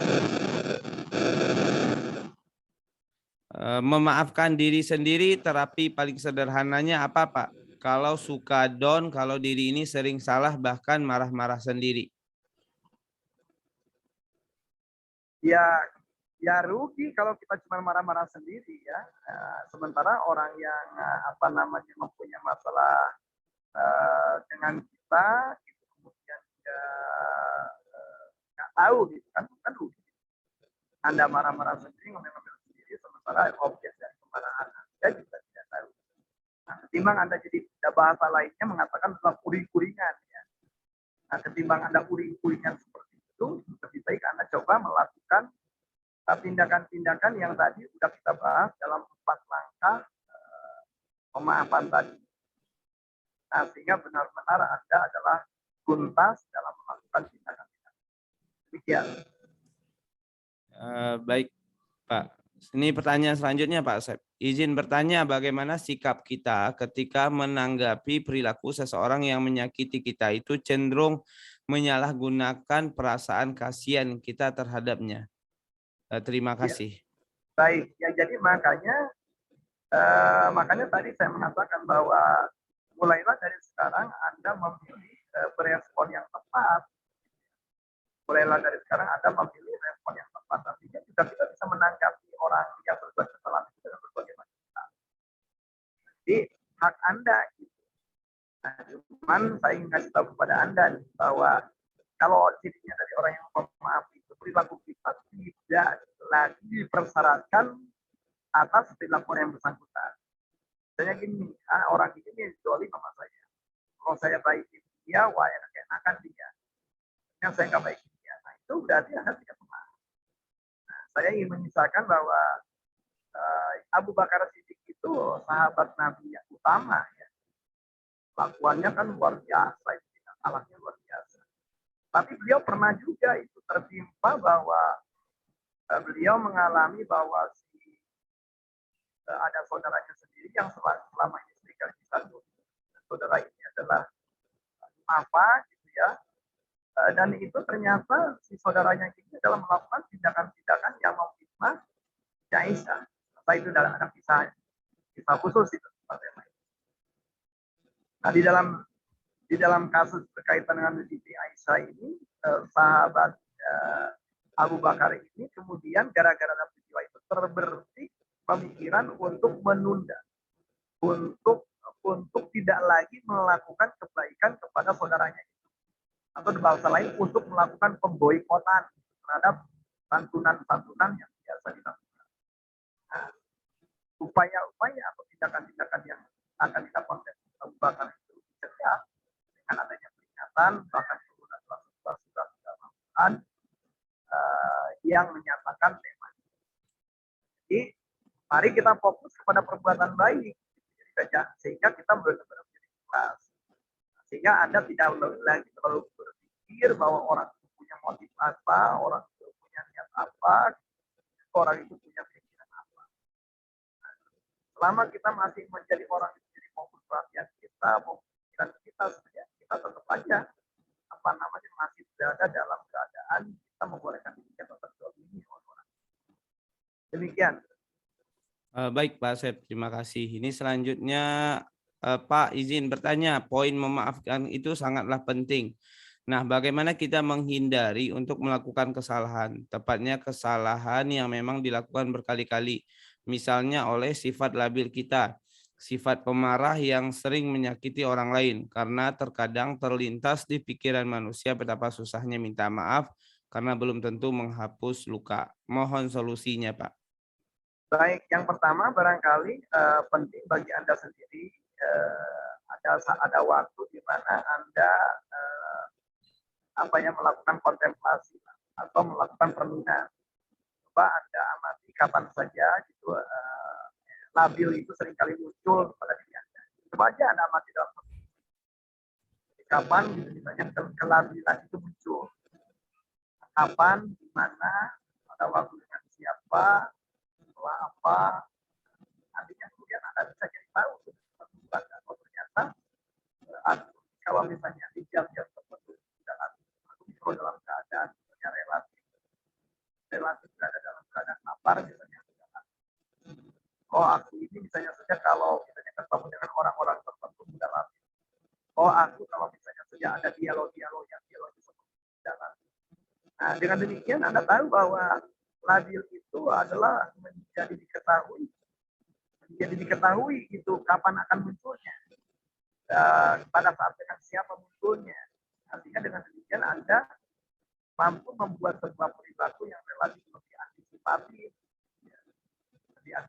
Memaafkan diri sendiri, terapi paling sederhananya apa Pak? Kalau suka down, kalau diri ini sering salah bahkan marah-marah sendiri. Ya rugi kalau kita cuma marah-marah sendiri ya. Sementara orang yang mempunyai masalah dengan kita, gitu, kemudian dia nggak tahu gitu kan rugi. Anda marah-marah sendiri, ngomel-ngomel sendiri, sementara objek dari kemarahan Anda juga tidak tahu. Nah, ketimbang Anda jadi bahasa lainnya mengatakan adalah kuring-kuringan ya. Nah, ketimbang Anda kuring-kuringan seperti itu, lebih baik Anda coba melakukan tindakan-tindakan yang tadi sudah kita bahas dalam 4 langkah pemaafan tadi. Nah, sehingga benar-benar Anda adalah tuntas dalam melakukan tindakan-tindakan. Demikian. Baik Pak. Ini pertanyaan selanjutnya Pak Asep. Izin bertanya, bagaimana sikap kita ketika menanggapi perilaku seseorang yang menyakiti kita itu cenderung menyalahgunakan perasaan kasihan kita terhadapnya. Terima kasih. Baik, ya jadi makanya tadi saya mengatakan bahwa mulailah dari sekarang Anda memilih berespon yang tepat. Mulailah dari sekarang Anda memilih respon yang tepat. Artinya juga kita bisa menanggapi orang yang berbuat kesalahan itu dengan berbagai macam cara. Jadi hak Anda gitu. Nah, cuman saya ingin kasih tahu kepada Anda bahwa kalau cirinya dari orang yang memaaf itu perilaku kita tidak lagi dipersyaratkan atas perilaku yang bersangkutan. Misalnya gini, orang ini zolim sama saya. Kalau saya baikin dia, wah enak-enakan dia. Yang saya nggak baikin dia. Nah, itu berarti Anda tidak pemaaf. Nah, saya ingin menyisakan bahwa Abu Bakar Siddiq itu sahabat Nabi yang utama. Ya. Lakuannya kan luar biasa, akhlaknya luar biasa. Tapi beliau pernah juga itu tertimpa bahwa beliau mengalami bahwa ada saudaranya sendiri yang selama ini serikat disambut. Saudara ini adalah apa gitu ya. Dan itu ternyata si saudaranya ini dalam melakukan tindakan-tindakan yang memfitnah Aisyah. Nah, itu dalam ada kisah khusus itu. Nah, di dalam kasus berkaitan dengan Siti Aisyah ini, sahabat Abu Bakar ini kemudian gara-gara peristiwa itu terbertik pemikiran untuk menunda, untuk tidak lagi melakukan kebaikan kepada saudaranya, atau di bahasa lain untuk melakukan pemboikotan terhadap santunan-santunan yang biasa dilakukan. Nah, upaya-upaya atau tindakan-tindakan yang akan dilakukan Abu Bakar itu dicegah dengan adanya peringatan, bahkan penggunaan surat-surat Al-Quran yang menyatakan tema. Jadi mari kita fokus kepada perbuatan baik sehingga kita benar-benar menjadi ikhlas. Sehingga Anda tidak lagi terlalu berpikir bahwa orang itu punya motif apa, orang itu punya niat apa, orang itu punya pikiran apa. Selama kita masih menjadi orang yang menjadi fokus perhatian kita, pikiran kita, kita tetap aja masih berada dalam keadaan kita membolehkan diri kita terzalimi oleh orang. Demikian. Baik Pak Asep, terima kasih. Ini selanjutnya Pak izin bertanya, poin memaafkan itu sangatlah penting. Nah, bagaimana kita menghindari untuk melakukan kesalahan, tepatnya kesalahan yang memang dilakukan berkali-kali, misalnya oleh sifat labil kita, sifat pemarah yang sering menyakiti orang lain, karena terkadang terlintas di pikiran manusia betapa susahnya minta maaf karena belum tentu menghapus luka. Mohon solusinya, Pak. Baik, yang pertama barangkali penting bagi Anda sendiri ada waktu di mana Anda melakukan kontemplasi atau melakukan perenungan. Coba Anda amati kapan saja gitu labil itu seringkali muncul pada diri Anda. Coba aja Anda amati dalam kapan gitu misalnya kelabilan itu muncul. Kapan, di mana, pada waktu dengan siapa, setelah apa, nantinya kemudian Anda bisa jadi tahu ternyata kalau misalnya di jam-jam tertentu dalam keadaan relatif berada dalam keadaan lapar misalnya. Oh aku ini misalnya saja kalau misalnya ketemu dengan orang-orang tertentu dalam. Oh aku kalau misalnya saja ada dialog seperti dalam. Nah dengan demikian Anda tahu bahwa labil itu adalah menjadi diketahui itu kapan akan munculnya, pada saat dengan siapa munculnya. Artinya dengan demikian Anda mampu membuat sebuah perilaku yang relatif lebih antisipatif. Yang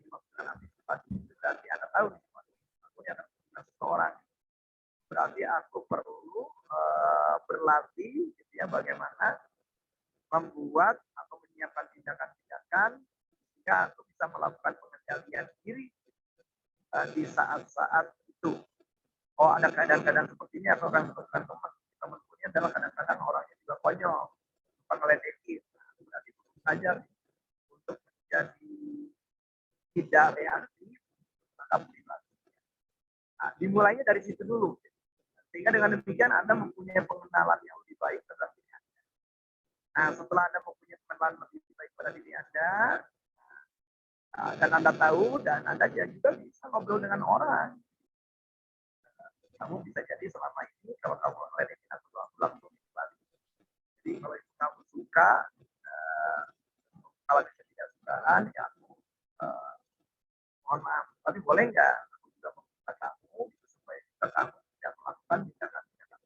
dimaksudkan antisipatif itu berarti Anda tahu aku akan seseorang. Berarti aku perlu berlatih gitu ya, bagaimana membuat atau menyiapkan tindakan-tindakan sehingga aku bisa melakukan pengendalian diri di saat-saat itu. Oh ada keadaan-keadaan seperti ini atau kan teman-temannya adalah kadang-kadang orangnya juga konyol, ngeledekin. Berarti saja untuk menjadi tidak reaktif terhadap perilaku. Nah, dimulainya dari situ dulu. Sehingga dengan demikian Anda mempunyai pengenalan yang lebih baik terhadap diri Anda. Nah, setelah Anda mempunyai pengenalan lebih baik pada diri Anda, dan Anda tahu, dan Anda juga bisa ngobrol dengan orang. Kamu bisa jadi selama ini, kalau kamu ngeledekin atau langsung balik. Jadi kalau kamu suka, kalau bisa tidak sukaan, ya aku mohon maaf. Tapi boleh nggak aku juga meminta kamu supaya kamu tidak melakukan tindakan-tindakan.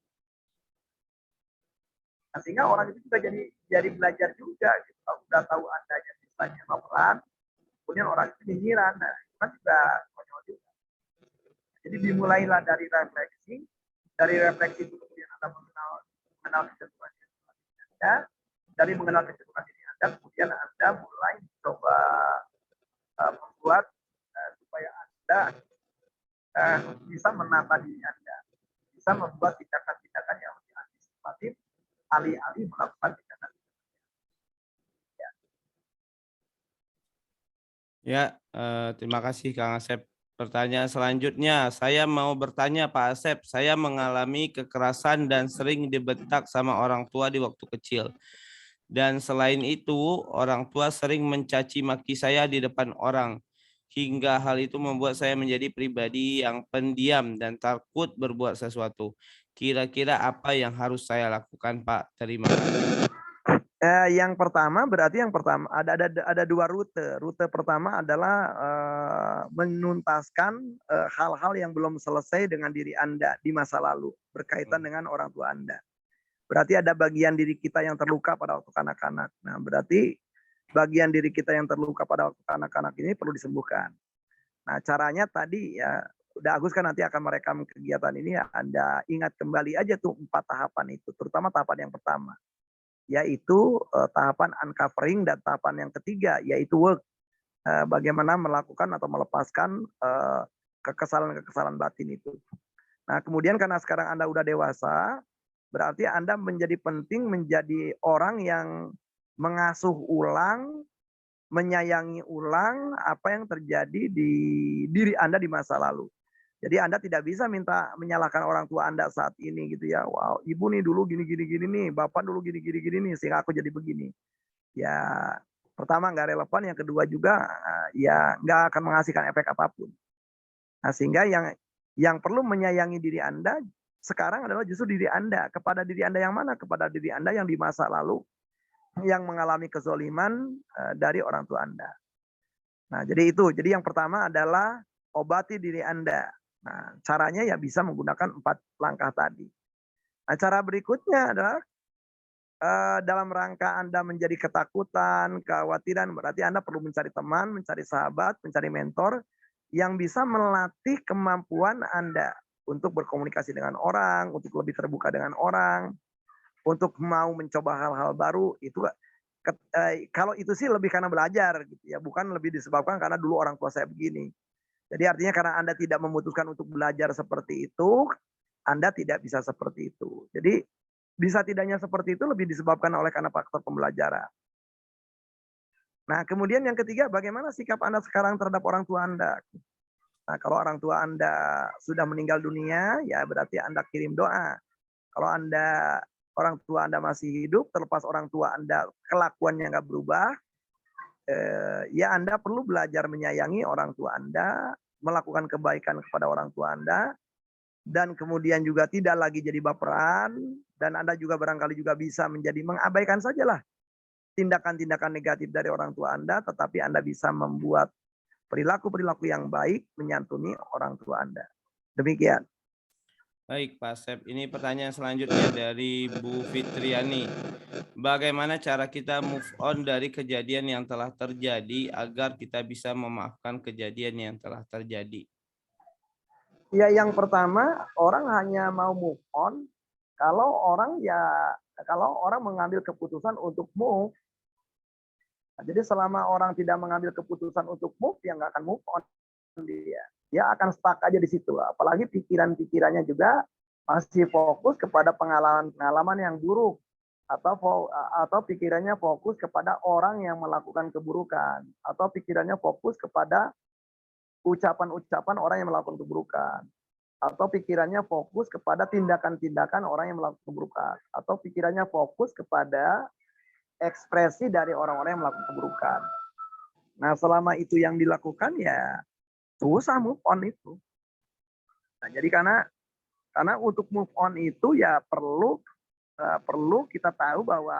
Nah, sehingga orang itu juga jadi belajar juga. Gitu. Kalau sudah tahu Anda yang misalnya pelan, kemudian orang itu nyinyiran, nah itu kan juga konyol juga. Jadi dimulailah dari refleksi itu kemudian Anda mengenal kecenderungan diri Anda, dari mengenal kecenderungan diri Anda, kemudian Anda mulai coba membuat supaya Anda bisa menata diri Anda, bisa membuat tindakan-tindakan yang lebih antisipatif, alih-alih melakukan tindakan. Ya, terima kasih Kang Asep. Pertanyaan selanjutnya, saya mau bertanya Pak Asep, saya mengalami kekerasan dan sering dibentak sama orang tua di waktu kecil. Dan selain itu, orang tua sering mencaci maki saya di depan orang. Hingga hal itu membuat saya menjadi pribadi yang pendiam dan takut berbuat sesuatu. Kira-kira apa yang harus saya lakukan, Pak? Terima kasih. Yang pertama berarti ada dua rute. Rute pertama adalah menuntaskan hal-hal yang belum selesai dengan diri Anda di masa lalu berkaitan dengan orang tua Anda. Berarti ada bagian diri kita yang terluka pada waktu kanak-kanak. Nah, berarti bagian diri kita yang terluka pada waktu kanak-kanak ini perlu disembuhkan. Nah, caranya tadi ya udah Agus kan nanti akan merekam kegiatan ini ya, Anda ingat kembali aja tuh 4 tahapan itu, terutama tahapan yang pertama, yaitu tahapan uncovering, dan tahapan yang ketiga yaitu work, bagaimana melakukan atau melepaskan kekesalan-kekesalan batin itu. Nah, kemudian karena sekarang Anda udah dewasa, berarti Anda menjadi penting menjadi orang yang mengasuh ulang, menyayangi ulang apa yang terjadi di diri Anda di masa lalu. Jadi Anda tidak bisa menyalahkan orang tua Anda saat ini gitu ya. Wow, ibu nih dulu gini nih, bapak dulu gini nih, sehingga aku jadi begini. Ya, pertama nggak relevan, yang kedua juga ya nggak akan menghasilkan efek apapun. Nah, sehingga yang perlu menyayangi diri Anda sekarang adalah justru diri Anda. Kepada diri Anda yang mana? Kepada diri Anda yang di masa lalu yang mengalami kezoliman dari orang tua Anda. Nah, jadi itu. Jadi yang pertama adalah obati diri Anda. Nah, caranya ya bisa menggunakan 4 langkah tadi. Nah, cara berikutnya adalah dalam rangka Anda menjadi ketakutan, kekhawatiran, berarti Anda perlu mencari teman, mencari sahabat, mencari mentor yang bisa melatih kemampuan Anda untuk berkomunikasi dengan orang, untuk lebih terbuka dengan orang, untuk mau mencoba hal-hal baru. Itu kalau itu sih lebih karena belajar gitu ya, bukan lebih disebabkan karena dulu orang tua saya begini. Jadi artinya karena Anda tidak memutuskan untuk belajar seperti itu, Anda tidak bisa seperti itu. Jadi bisa tidaknya seperti itu lebih disebabkan oleh karena faktor pembelajaran. Nah, kemudian yang ketiga, bagaimana sikap Anda sekarang terhadap orang tua Anda? Nah, kalau orang tua Anda sudah meninggal dunia, ya berarti Anda kirim doa. Kalau orang tua Anda masih hidup, terlepas orang tua Anda kelakuannya nggak berubah, ya Anda perlu belajar menyayangi orang tua Anda, melakukan kebaikan kepada orang tua Anda, dan kemudian juga tidak lagi jadi baperan, dan Anda juga barangkali juga bisa menjadi mengabaikan sajalah tindakan-tindakan negatif dari orang tua Anda, tetapi Anda bisa membuat perilaku-perilaku yang baik menyantuni orang tua Anda. Demikian. Baik, Pak Asep. Ini pertanyaan selanjutnya dari Bu Fitriani. Bagaimana cara kita move on dari kejadian yang telah terjadi agar kita bisa memaafkan kejadian yang telah terjadi? Ya, yang pertama, orang hanya mau move on kalau orang mengambil keputusan untuk move. Nah, jadi selama orang tidak mengambil keputusan untuk move, ya nggak akan move on dia. Dia akan stuck aja di situ. Apalagi pikiran-pikirannya juga masih fokus kepada pengalaman-pengalaman yang buruk, atau pikirannya fokus kepada orang yang melakukan keburukan, atau pikirannya fokus kepada ucapan-ucapan orang yang melakukan keburukan, atau pikirannya fokus kepada tindakan-tindakan orang yang melakukan keburukan, atau pikirannya fokus kepada ekspresi dari orang-orang yang melakukan keburukan. Nah, selama itu yang dilakukan ya susah move on itu. Nah, jadi karena untuk move on itu ya perlu kita tahu bahwa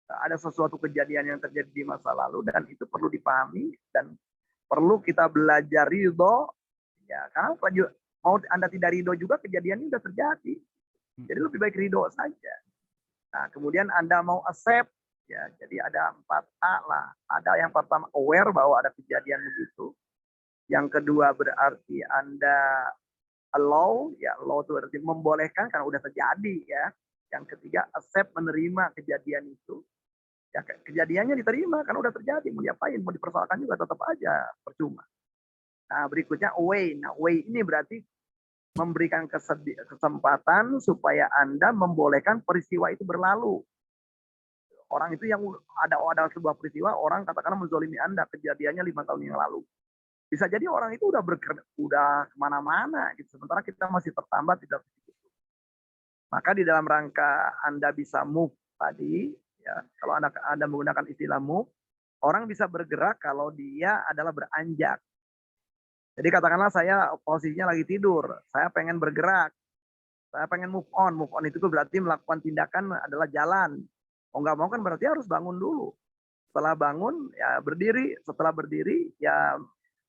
ada sesuatu kejadian yang terjadi di masa lalu, dan itu perlu dipahami, dan perlu kita belajar ridho. Ya, karena mau Anda tidak ridho juga kejadian ini sudah terjadi. Jadi lebih baik ridho saja. Nah, kemudian Anda mau accept, ya, jadi ada 4A lah. Ada yang pertama aware bahwa ada kejadian begitu. Yang kedua berarti Anda allow, ya allow itu berarti membolehkan karena udah terjadi ya. Yang ketiga accept, menerima kejadian itu. Ya, kejadiannya diterima karena udah terjadi, mau diapain, mau dipersoalkan juga tetap aja percuma. Nah, berikutnya away. Nah, away ini berarti memberikan kesempatan supaya Anda membolehkan peristiwa itu berlalu. Orang itu yang ada sebuah peristiwa, orang katakanlah menzolimi Anda, kejadiannya 5 tahun yang lalu. Bisa jadi orang itu udah kemana-mana, gitu. Sementara kita masih tertambat tidak begitu. Maka di dalam rangka Anda bisa move tadi, ya, kalau Anda menggunakan istilah move, orang bisa bergerak kalau dia adalah beranjak. Jadi katakanlah saya posisinya lagi tidur, saya pengen bergerak, saya pengen move on. Move on itu berarti melakukan tindakan adalah jalan. Mau nggak mau kan berarti harus bangun dulu. Setelah bangun ya berdiri, setelah berdiri ya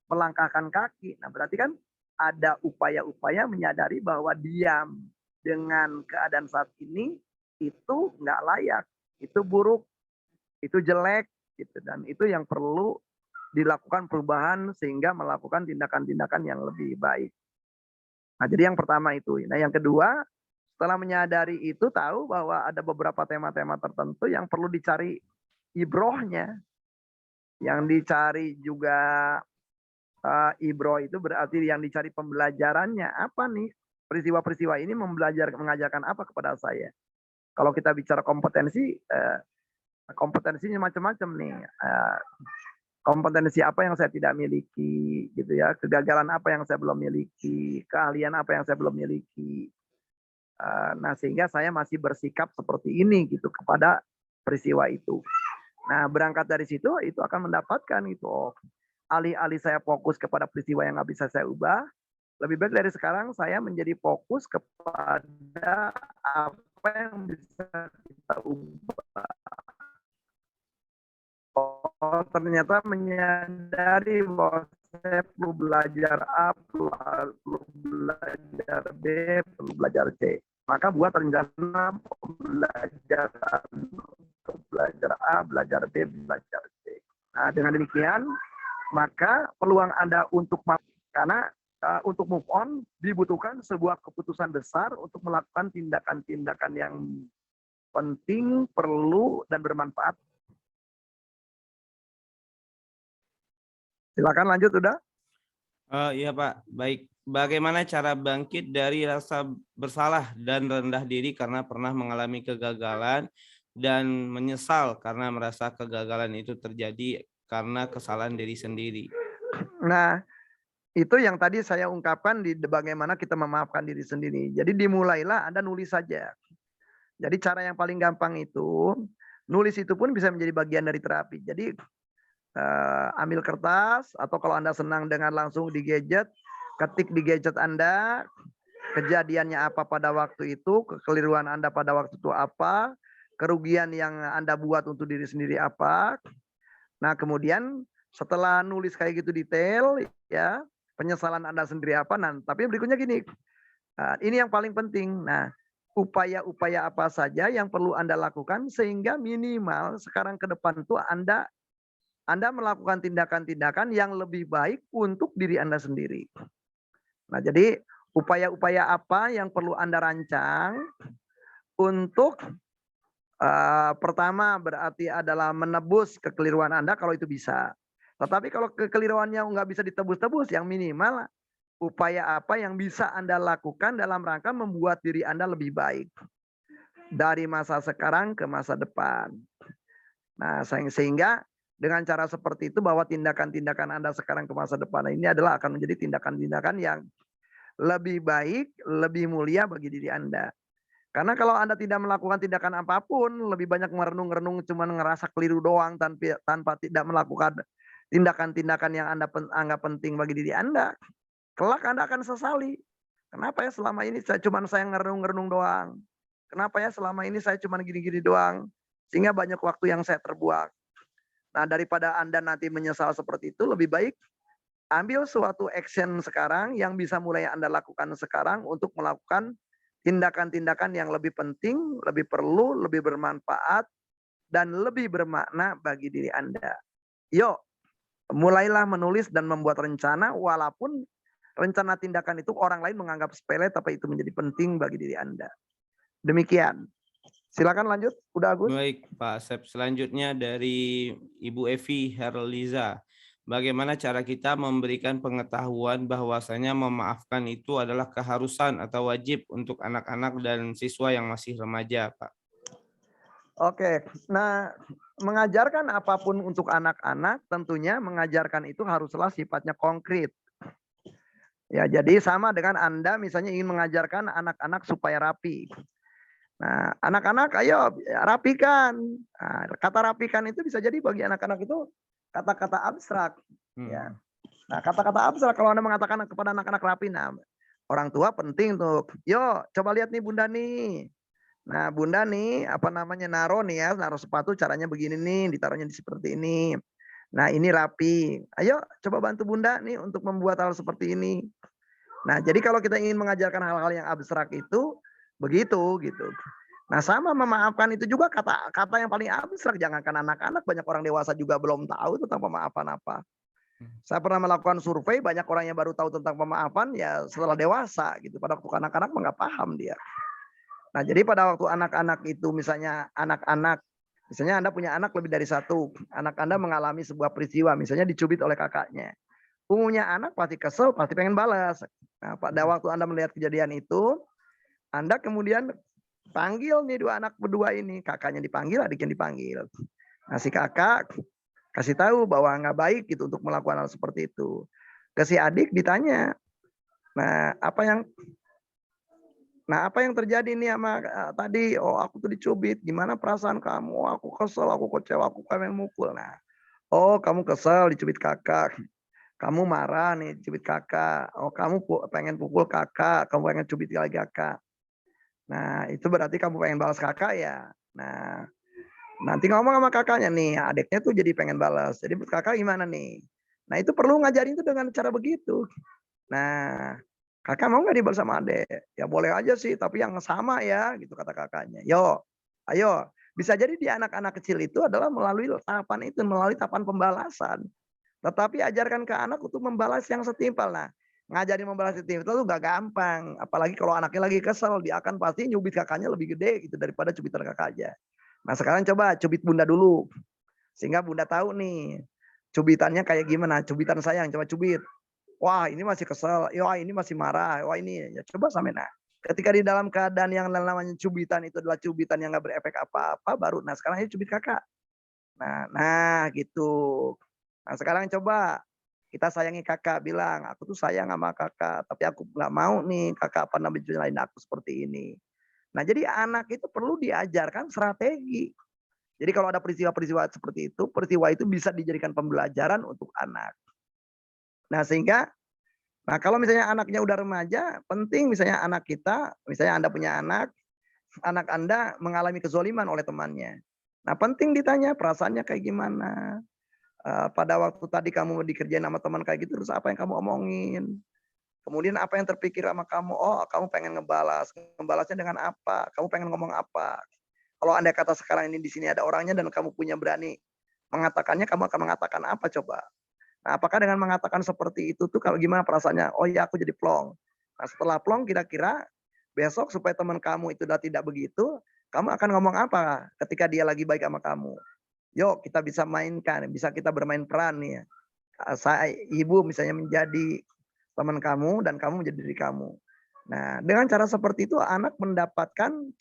melangkahkan kaki. Nah berarti kan ada upaya-upaya menyadari bahwa diam dengan keadaan saat ini itu nggak layak, itu buruk, itu jelek, gitu. Dan itu yang perlu dilakukan perubahan sehingga melakukan tindakan-tindakan yang lebih baik. Nah jadi yang pertama itu. Nah yang kedua, setelah menyadari itu tahu bahwa ada beberapa tema-tema tertentu yang perlu dicari ibrohnya. Yang dicari juga ibroh itu berarti yang dicari pembelajarannya. Apa nih? Peristiwa-peristiwa ini mengajarkan apa kepada saya? Kalau kita bicara kompetensi, kompetensinya macam-macam nih. Kompetensi apa yang saya tidak miliki, gitu ya. Kegagalan apa yang saya belum miliki, keahlian apa yang saya belum miliki. Nah, sehingga saya masih bersikap seperti ini gitu kepada peristiwa itu. Nah, berangkat dari situ itu akan mendapatkan itu. Alih-alih saya fokus kepada peristiwa yang nggak bisa saya ubah, lebih baik dari sekarang saya menjadi fokus kepada apa yang bisa kita ubah. Oh, ternyata menyadari bahwa saya perlu belajar A, perlu belajar B, perlu belajar C. Maka buat rencana belajar A, belajar B, belajar C. Nah, dengan demikian, maka peluang Anda untuk karena untuk move on dibutuhkan sebuah keputusan besar untuk melakukan tindakan-tindakan yang penting, perlu, dan bermanfaat. Silakan lanjut, udah. Iya Pak, baik. Bagaimana cara bangkit dari rasa bersalah dan rendah diri karena pernah mengalami kegagalan dan menyesal karena merasa kegagalan itu terjadi karena kesalahan diri sendiri? Nah, itu yang tadi saya ungkapkan di bagaimana kita memaafkan diri sendiri. Jadi dimulailah Anda nulis saja. Jadi cara yang paling gampang itu, nulis itu pun bisa menjadi bagian dari terapi. Jadi ambil kertas atau kalau Anda senang dengan langsung di gadget, ketik di gadget Anda, kejadiannya apa pada waktu itu, kekeliruan Anda pada waktu itu apa, kerugian yang Anda buat untuk diri sendiri apa. Nah, kemudian setelah nulis kayak gitu detail ya, penyesalan Anda sendiri apa. Nah, tapi berikutnya gini. Ini yang paling penting. Nah, upaya-upaya apa saja yang perlu Anda lakukan sehingga minimal sekarang ke depan itu Anda melakukan tindakan-tindakan yang lebih baik untuk diri Anda sendiri. Nah, jadi upaya-upaya apa yang perlu Anda rancang untuk pertama berarti adalah menebus kekeliruan Anda kalau itu bisa. Tetapi kalau kekeliruannya nggak bisa ditebus-tebus, yang minimal upaya apa yang bisa Anda lakukan dalam rangka membuat diri Anda lebih baik dari masa sekarang ke masa depan. Nah, sehingga dengan cara seperti itu bahwa tindakan-tindakan Anda sekarang ke masa depan ini adalah akan menjadi tindakan-tindakan yang lebih baik, lebih mulia bagi diri Anda. Karena kalau Anda tidak melakukan tindakan apapun, lebih banyak merenung-renung cuma ngerasa keliru doang tanpa tidak melakukan tindakan-tindakan yang Anda anggap penting bagi diri Anda, kelak Anda akan sesali. Kenapa ya selama ini saya ngerenung-renung doang? Kenapa ya selama ini saya cuma gini-gini doang? Sehingga banyak waktu yang saya terbuang. Nah, daripada Anda nanti menyesal seperti itu, lebih baik ambil suatu action sekarang yang bisa mulai Anda lakukan sekarang untuk melakukan tindakan-tindakan yang lebih penting, lebih perlu, lebih bermanfaat, dan lebih bermakna bagi diri Anda. Yuk, mulailah menulis dan membuat rencana walaupun rencana tindakan itu orang lain menganggap sepele tapi itu menjadi penting bagi diri Anda. Demikian. Silakan lanjut. Udah Agus? Baik, Pak Asep. Selanjutnya dari Ibu Evi Herliza. Bagaimana cara kita memberikan pengetahuan bahwasanya memaafkan itu adalah keharusan atau wajib untuk anak-anak dan siswa yang masih remaja, Pak? Oke. Nah, mengajarkan apapun untuk anak-anak tentunya mengajarkan itu haruslah sifatnya konkret. Ya, jadi sama dengan Anda misalnya ingin mengajarkan anak-anak supaya rapi. Nah, anak-anak ayo rapikan. Nah, kata rapikan itu bisa jadi bagi anak-anak itu kata-kata abstrak. Ya. Nah, kata-kata abstrak kalau Anda mengatakan kepada anak-anak rapi, nah orang tua penting tuh. Yo, coba lihat nih Bunda nih. Nah, Bunda nih, apa namanya, naruh sepatu caranya begini nih, ditaruhnya di seperti ini. Nah, ini rapi. Ayo coba bantu Bunda nih untuk membuat hal seperti ini. Nah, jadi kalau kita ingin mengajarkan hal-hal yang abstrak itu begitu gitu. Nah, sama memaafkan itu juga kata-kata yang paling abstrak, jangankan anak-anak, banyak orang dewasa juga belum tahu tentang pemaafan apa. Saya pernah melakukan survei, banyak orang yang baru tahu tentang pemaafan ya setelah dewasa gitu. Pada waktu anak-anak nggak paham dia. Nah, jadi pada waktu anak-anak itu misalnya misalnya Anda punya anak lebih dari satu, anak Anda mengalami sebuah peristiwa, misalnya dicubit oleh kakaknya. Umumnya anak pasti kesel, pasti pengen balas. Nah, pada waktu Anda melihat kejadian itu, Anda kemudian panggil nih dua anak berdua ini, kakaknya dipanggil, adiknya dipanggil. Nah, si kakak kasih tahu bahwa nggak baik gitu untuk melakukan hal seperti itu. Ke si adik ditanya, nah apa yang terjadi nih sama tadi? Oh, aku tuh dicubit. Gimana perasaan kamu? Oh, aku kesel, aku kecewa, aku pengen mukul. Nah, oh kamu kesel dicubit kakak. Kamu marah nih cubit kakak. Oh, kamu pengen pukul kakak, kamu pengen cubit lagi kakak. Nah, itu berarti kamu pengen balas kakak ya. Nah, nanti ngomong sama kakaknya nih, adiknya tuh jadi pengen balas. Jadi kakak gimana nih? Nah, itu perlu ngajarin itu dengan cara begitu. Nah, kakak mau nggak dibalas sama adek? Ya boleh aja sih, tapi yang sama ya, gitu kata kakaknya. Yo, ayo. Bisa jadi di anak-anak kecil itu adalah melalui tahapan itu, melalui tahapan pembalasan. Tetapi ajarkan ke anak untuk membalas yang setimpal. Nah, ngajarin membalas setimpal itu gak gampang. Apalagi kalau anaknya lagi kesel, dia akan pasti nyubit kakaknya lebih gede gitu daripada cubitan kakaknya. Nah, sekarang coba cubit Bunda dulu. Sehingga Bunda tahu nih, cubitannya kayak gimana. Cubitan sayang, coba cubit. Wah, ini masih kesel. Wah, ini masih marah. Wah, ini ya coba sampai nah. Ketika di dalam keadaan yang namanya cubitan itu adalah cubitan yang gak berefek apa-apa, baru nah sekarang ini cubit kakak. Nah gitu. Nah sekarang coba kita sayangi kakak, bilang, aku tuh sayang sama kakak, tapi aku nggak mau nih kakak pernah menjelain aku seperti ini. Nah jadi anak itu perlu diajarkan strategi. Jadi kalau ada peristiwa-peristiwa seperti itu, peristiwa itu bisa dijadikan pembelajaran untuk anak. Nah sehingga, nah kalau misalnya anaknya udah remaja, penting misalnya anak kita, misalnya Anda punya anak Anda mengalami kezoliman oleh temannya. Nah penting ditanya perasaannya kayak gimana. Pada waktu tadi kamu dikerjain sama teman kayak gitu, terus apa yang kamu omongin? Kemudian apa yang terpikir sama kamu? Oh, kamu pengen ngebalas. Ngebalasnya dengan apa? Kamu pengen ngomong apa? Kalau andai kata sekarang ini di sini ada orangnya dan kamu punya berani mengatakannya, kamu akan mengatakan apa coba? Nah, apakah dengan mengatakan seperti itu tuh kalau gimana perasaannya? Oh ya, aku jadi plong. Nah, setelah plong kira-kira besok supaya teman kamu itu udah tidak begitu, kamu akan ngomong apa ketika dia lagi baik sama kamu? Yuk kita bisa mainkan, bisa kita bermain peran nih ya. Ibu misalnya menjadi teman kamu dan kamu menjadi diri kamu. Nah, dengan cara seperti itu anak mendapatkan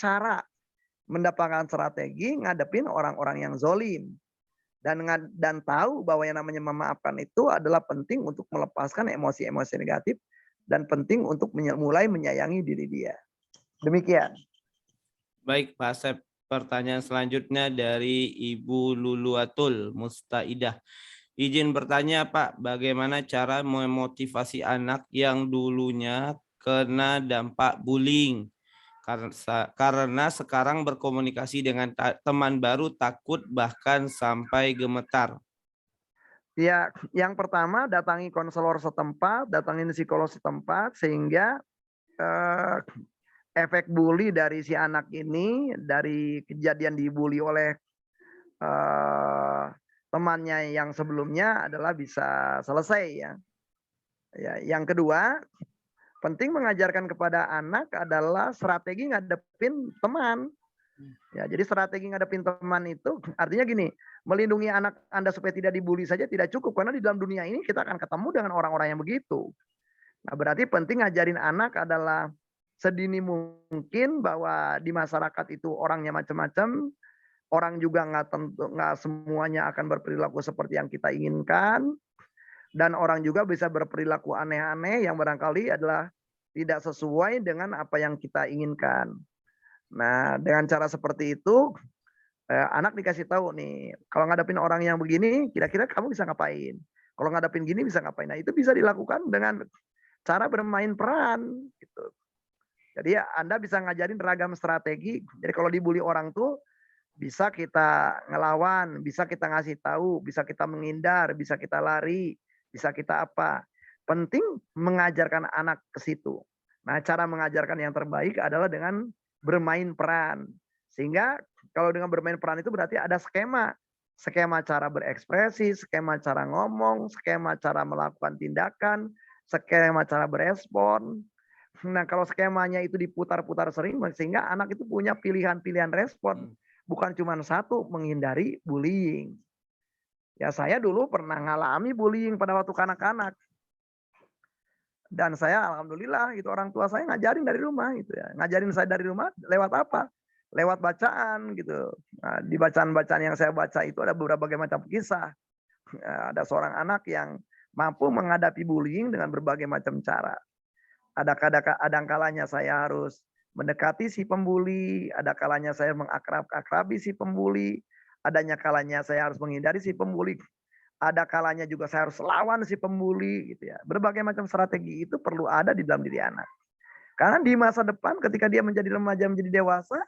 strategi ngadepin orang-orang yang zolim. Dan tahu bahwa yang namanya memaafkan itu adalah penting untuk melepaskan emosi-emosi negatif dan penting untuk mulai menyayangi diri dia. Demikian. Baik, Pak Asep. Pertanyaan selanjutnya dari Ibu Luluatul Mustaidah. Izin bertanya, Pak, bagaimana cara memotivasi anak yang dulunya kena dampak bullying? Karena sekarang berkomunikasi dengan teman baru takut bahkan sampai gemetar. Ya, yang pertama datangi konselor setempat, datangin psikolog setempat sehingga eh, efek bully dari si anak ini, dari kejadian dibully oleh eh, temannya yang sebelumnya adalah bisa selesai ya. Ya, yang kedua, penting mengajarkan kepada anak adalah strategi ngadepin teman. Ya, jadi strategi ngadepin teman itu artinya gini, melindungi anak Anda supaya tidak dibully saja tidak cukup karena di dalam dunia ini kita akan ketemu dengan orang-orang yang begitu. Nah, berarti penting ngajarin anak adalah sedini mungkin bahwa di masyarakat itu orangnya macam-macam, orang juga nggak semuanya akan berperilaku seperti yang kita inginkan, dan orang juga bisa berperilaku aneh-aneh yang barangkali adalah tidak sesuai dengan apa yang kita inginkan. Nah, dengan cara seperti itu, anak dikasih tahu nih, kalau ngadepin orang yang begini, kira-kira kamu bisa ngapain? Kalau ngadepin gini bisa ngapain? Nah, itu bisa dilakukan dengan cara bermain peran. Gitu. Jadi Anda bisa ngajarin ragam strategi. Jadi kalau dibully orang tuh bisa kita ngelawan, bisa kita ngasih tahu, bisa kita menghindar, bisa kita lari, bisa kita apa. Penting mengajarkan anak ke situ. Nah, cara mengajarkan yang terbaik adalah dengan bermain peran. Sehingga kalau dengan bermain peran itu berarti ada skema. Skema cara berekspresi, skema cara ngomong, skema cara melakukan tindakan, skema cara berespon. Nah, kalau skemanya itu diputar-putar sering, sehingga anak itu punya pilihan-pilihan respon. Bukan cuma satu, menghindari bullying. Ya, saya dulu pernah ngalami bullying pada waktu kanak-kanak. Dan saya alhamdulillah gitu orang tua saya ngajarin dari rumah gitu ya. Ngajarin saya dari rumah lewat apa? Lewat bacaan gitu. Nah, di bacaan-bacaan yang saya baca itu ada berbagai macam kisah. Ada seorang anak yang mampu menghadapi bullying dengan berbagai macam cara. Ada kalanya saya harus mendekati si pembuli, ada kalanya saya mengakrabi si pembuli, adanya kalanya saya harus menghindari si pembuli, ada kalanya juga saya harus lawan si pembuli gitu ya. Berbagai macam strategi itu perlu ada di dalam diri anak. Karena di masa depan ketika dia menjadi remaja, menjadi dewasa,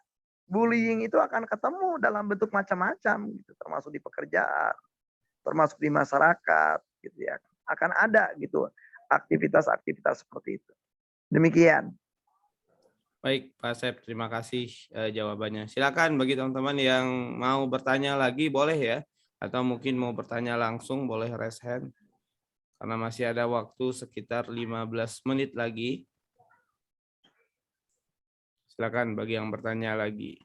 bullying itu akan ketemu dalam bentuk macam-macam gitu, termasuk di pekerjaan, termasuk di masyarakat gitu ya. Akan ada gitu aktivitas-aktivitas seperti itu. Demikian. Baik, Pak Asep, terima kasih jawabannya. Silakan bagi teman-teman yang mau bertanya lagi boleh ya, atau mungkin mau bertanya langsung boleh raise hand. Karena masih ada waktu sekitar 15 menit lagi. Silakan bagi yang bertanya lagi.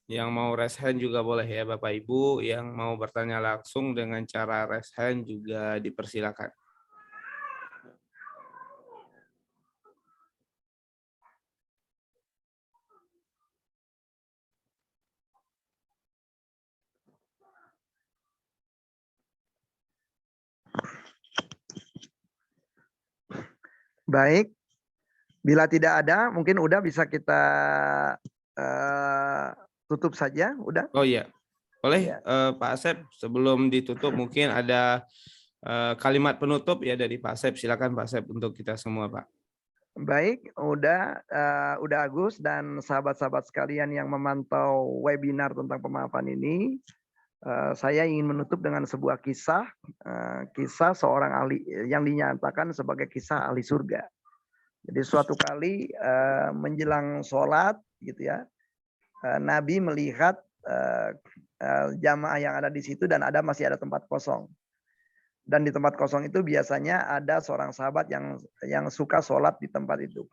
Yang mau raise hand juga boleh ya Bapak Ibu, yang mau bertanya langsung dengan cara raise hand juga dipersilakan. Baik, bila tidak ada mungkin udah bisa kita tutup saja, udah. Oh iya, boleh Ya. Pak Asep sebelum ditutup mungkin ada kalimat penutup ya dari Pak Asep. Silakan Pak Asep untuk kita semua Pak. Baik, udah Agus dan sahabat-sahabat sekalian yang memantau webinar tentang pemaafan ini, saya ingin menutup dengan sebuah kisah, kisah seorang ahli yang dinyatakan sebagai kisah ahli surga. Jadi suatu kali menjelang sholat gitu ya, Nabi melihat jamaah yang ada di situ dan masih ada tempat kosong. Dan di tempat kosong itu biasanya ada seorang sahabat yang suka sholat di tempat itu.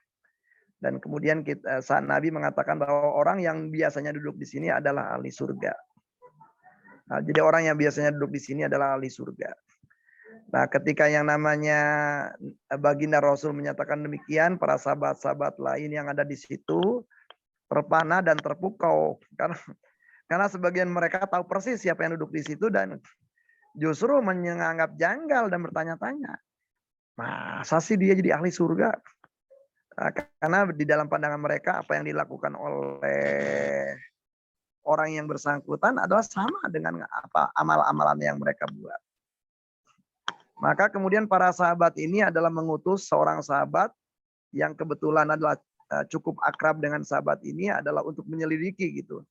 Dan kemudian saat Nabi mengatakan bahwa orang yang biasanya duduk di sini adalah ahli surga. Nah, jadi orang yang biasanya duduk di sini adalah ahli surga. Nah, ketika yang namanya baginda Rasul menyatakan demikian, para sahabat-sahabat lain yang ada di situ terpana dan terpukau karena sebagian mereka tahu persis siapa yang duduk di situ dan justru menganggap janggal dan bertanya-tanya, masa sih dia jadi ahli surga? Nah, karena di dalam pandangan mereka apa yang dilakukan oleh orang yang bersangkutan adalah sama dengan apa amal-amalan yang mereka buat. Maka kemudian para sahabat ini adalah mengutus seorang sahabat yang kebetulan adalah cukup akrab dengan sahabat ini adalah untuk menyelidiki gitu.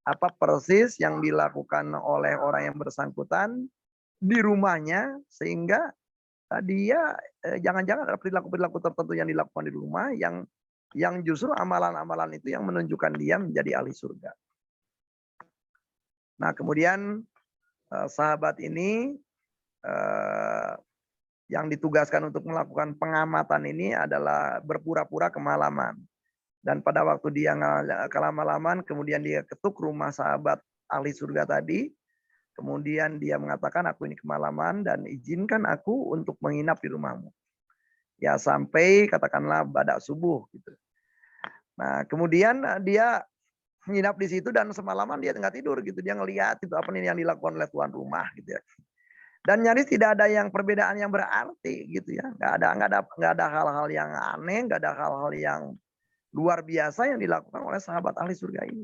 Apa persis yang dilakukan oleh orang yang bersangkutan di rumahnya sehingga dia jangan-jangan ada perilaku-perilaku tertentu yang dilakukan di rumah yang justru amalan-amalan itu yang menunjukkan dia menjadi ahli surga. Nah, kemudian sahabat ini yang ditugaskan untuk melakukan pengamatan ini adalah berpura-pura kemalaman. Dan pada waktu dia kelama-laman, kemudian dia ketuk rumah sahabat ahli surga tadi. Kemudian dia mengatakan, aku ini kemalaman dan izinkan aku untuk menginap di rumahmu. Ya sampai katakanlah badak subuh gitu. Nah kemudian dia menginap di situ dan semalaman dia nggak tidur gitu. Dia ngelihat itu apa nih yang dilakukan oleh tuan rumah gitu ya. Dan nyaris tidak ada yang perbedaan yang berarti gitu ya. Nggak ada hal-hal yang aneh, nggak ada hal-hal yang luar biasa yang dilakukan oleh sahabat ahli surga ini.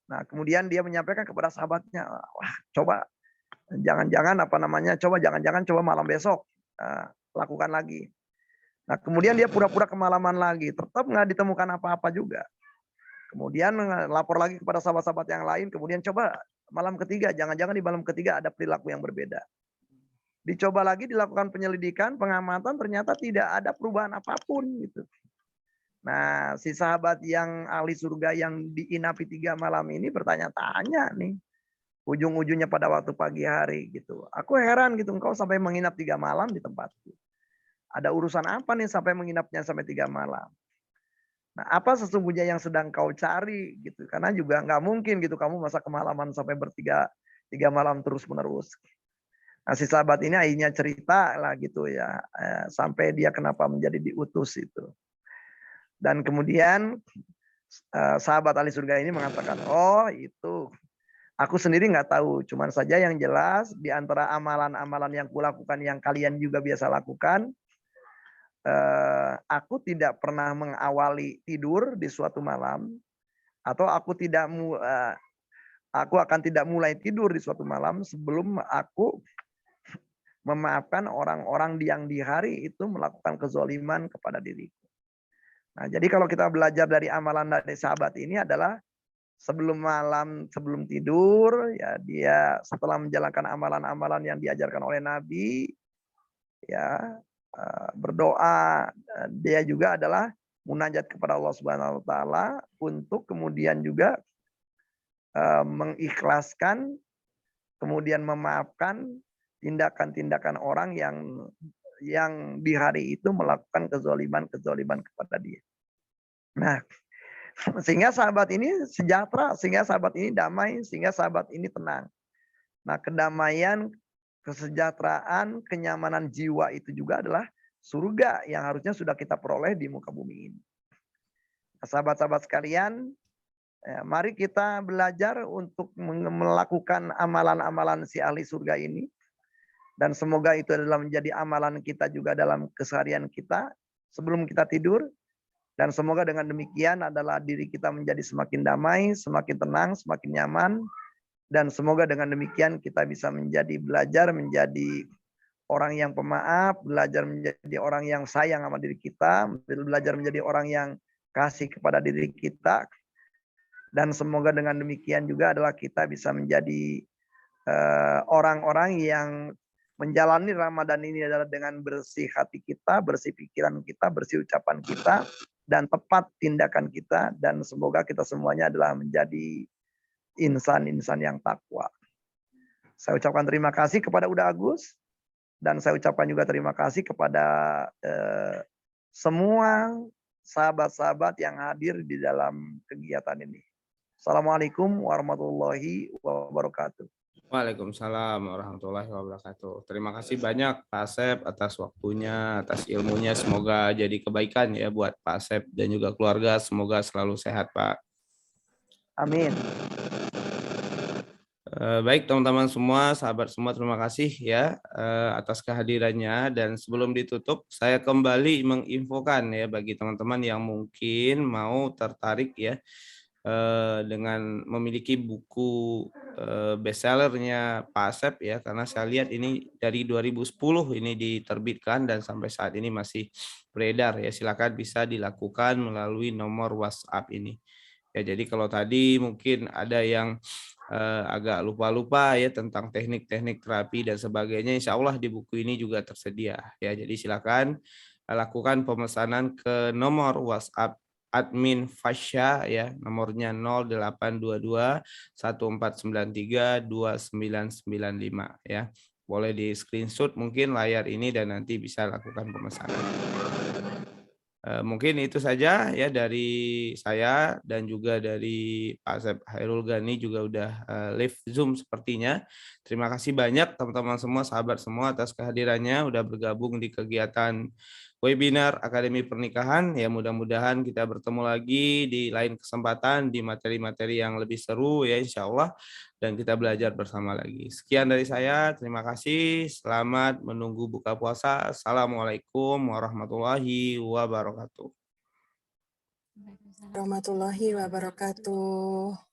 Nah, kemudian dia menyampaikan kepada sahabatnya, wah, coba jangan-jangan coba malam besok lakukan lagi. Nah, kemudian dia pura-pura kemalaman lagi, tetap nggak ditemukan apa-apa juga. Kemudian lapor lagi kepada sahabat-sahabat yang lain, kemudian coba malam ketiga, jangan-jangan di malam ketiga ada perilaku yang berbeda. Dicoba lagi dilakukan penyelidikan, pengamatan, ternyata tidak ada perubahan apapun gitu. Nah, si sahabat yang ahli surga yang diinapi 3 malam ini bertanya-tanya nih. Ujung-ujungnya pada waktu pagi hari gitu. Aku heran gitu, engkau sampai menginap 3 malam di tempatku. Ada urusan apa nih sampai menginapnya sampai 3 malam? Nah, apa sesungguhnya yang sedang kau cari gitu? Karena juga nggak mungkin gitu kamu masa kemalaman sampai 3 malam terus-menerus. Nah, si sahabat ini akhirnya cerita lah gitu ya, sampai dia kenapa menjadi diutus itu. Dan kemudian sahabat ahli surga ini mengatakan, oh itu aku sendiri nggak tahu, cuman saja yang jelas di antara amalan-amalan yang kulakukan yang kalian juga biasa lakukan, aku tidak pernah mengawali tidur di suatu malam, atau aku akan tidak mulai tidur di suatu malam sebelum aku memaafkan orang-orang yang di hari itu melakukan kezoliman kepada diriku. Nah, jadi kalau kita belajar dari amalan dari sahabat ini adalah sebelum tidur ya dia setelah menjalankan amalan-amalan yang diajarkan oleh Nabi ya berdoa, dia juga adalah munajat kepada Allah Subhanahu wa taala untuk kemudian juga mengikhlaskan kemudian memaafkan tindakan-tindakan orang yang di hari itu melakukan kezoliman kepada dia. Nah, sehingga sahabat ini sejahtera, sehingga sahabat ini damai, sehingga sahabat ini tenang. Nah, kedamaian, kesejahteraan, kenyamanan jiwa itu juga adalah surga yang harusnya sudah kita peroleh di muka bumi ini. Nah, sahabat-sahabat sekalian, mari kita belajar untuk melakukan amalan-amalan si ahli surga ini. Dan semoga itu adalah menjadi amalan kita juga dalam keseharian kita sebelum kita tidur. Dan semoga dengan demikian adalah diri kita menjadi semakin damai, semakin tenang, semakin nyaman. Dan semoga dengan demikian kita bisa belajar menjadi orang yang pemaaf, belajar menjadi orang yang sayang sama diri kita, belajar menjadi orang yang kasih kepada diri kita. Dan semoga dengan demikian juga adalah kita bisa menjadi orang-orang yang menjalani Ramadan ini adalah dengan bersih hati kita, bersih pikiran kita, bersih ucapan kita, dan tepat tindakan kita. Dan semoga kita semuanya adalah menjadi insan-insan yang takwa. Saya ucapkan terima kasih kepada Uda Agus. Dan saya ucapkan juga terima kasih kepada semua sahabat-sahabat yang hadir di dalam kegiatan ini. Assalamualaikum warahmatullahi wabarakatuh. Waalaikumsalam warahmatullahi wabarakatuh. Terima kasih banyak Pak Asep atas waktunya, atas ilmunya. Semoga jadi kebaikan ya buat Pak Asep dan juga keluarga. Semoga selalu sehat, Pak. Amin. Baik teman-teman semua, sahabat semua, terima kasih ya atas kehadirannya. Dan sebelum ditutup, saya kembali menginfokan ya bagi teman-teman yang mungkin mau tertarik ya dengan memiliki buku bestsellernya Pak Asep ya, karena saya lihat ini dari 2010 ini diterbitkan dan sampai saat ini masih beredar ya. Silakan bisa dilakukan melalui nomor WhatsApp ini. Ya, jadi kalau tadi mungkin ada yang agak lupa-lupa ya tentang teknik-teknik terapi dan sebagainya, insya Allah di buku ini juga tersedia ya. Jadi silakan lakukan pemesanan ke nomor WhatsApp admin Fasya ya, nomornya 0822 1493 2995 ya. Boleh di screenshot mungkin layar ini dan nanti bisa lakukan pemesanan. Mungkin itu saja ya dari saya dan juga dari Pak Asep Hairul Ghani juga udah live Zoom sepertinya. Terima kasih banyak teman-teman semua, sahabat semua atas kehadirannya, udah bergabung di kegiatan webinar Akademi Pernikahan. Ya mudah-mudahan kita bertemu lagi di lain kesempatan di materi-materi yang lebih seru ya insya Allah. Dan kita belajar bersama lagi. Sekian dari saya, terima kasih. Selamat menunggu buka puasa. Assalamualaikum warahmatullahi wabarakatuh. Warahmatullahi wabarakatuh.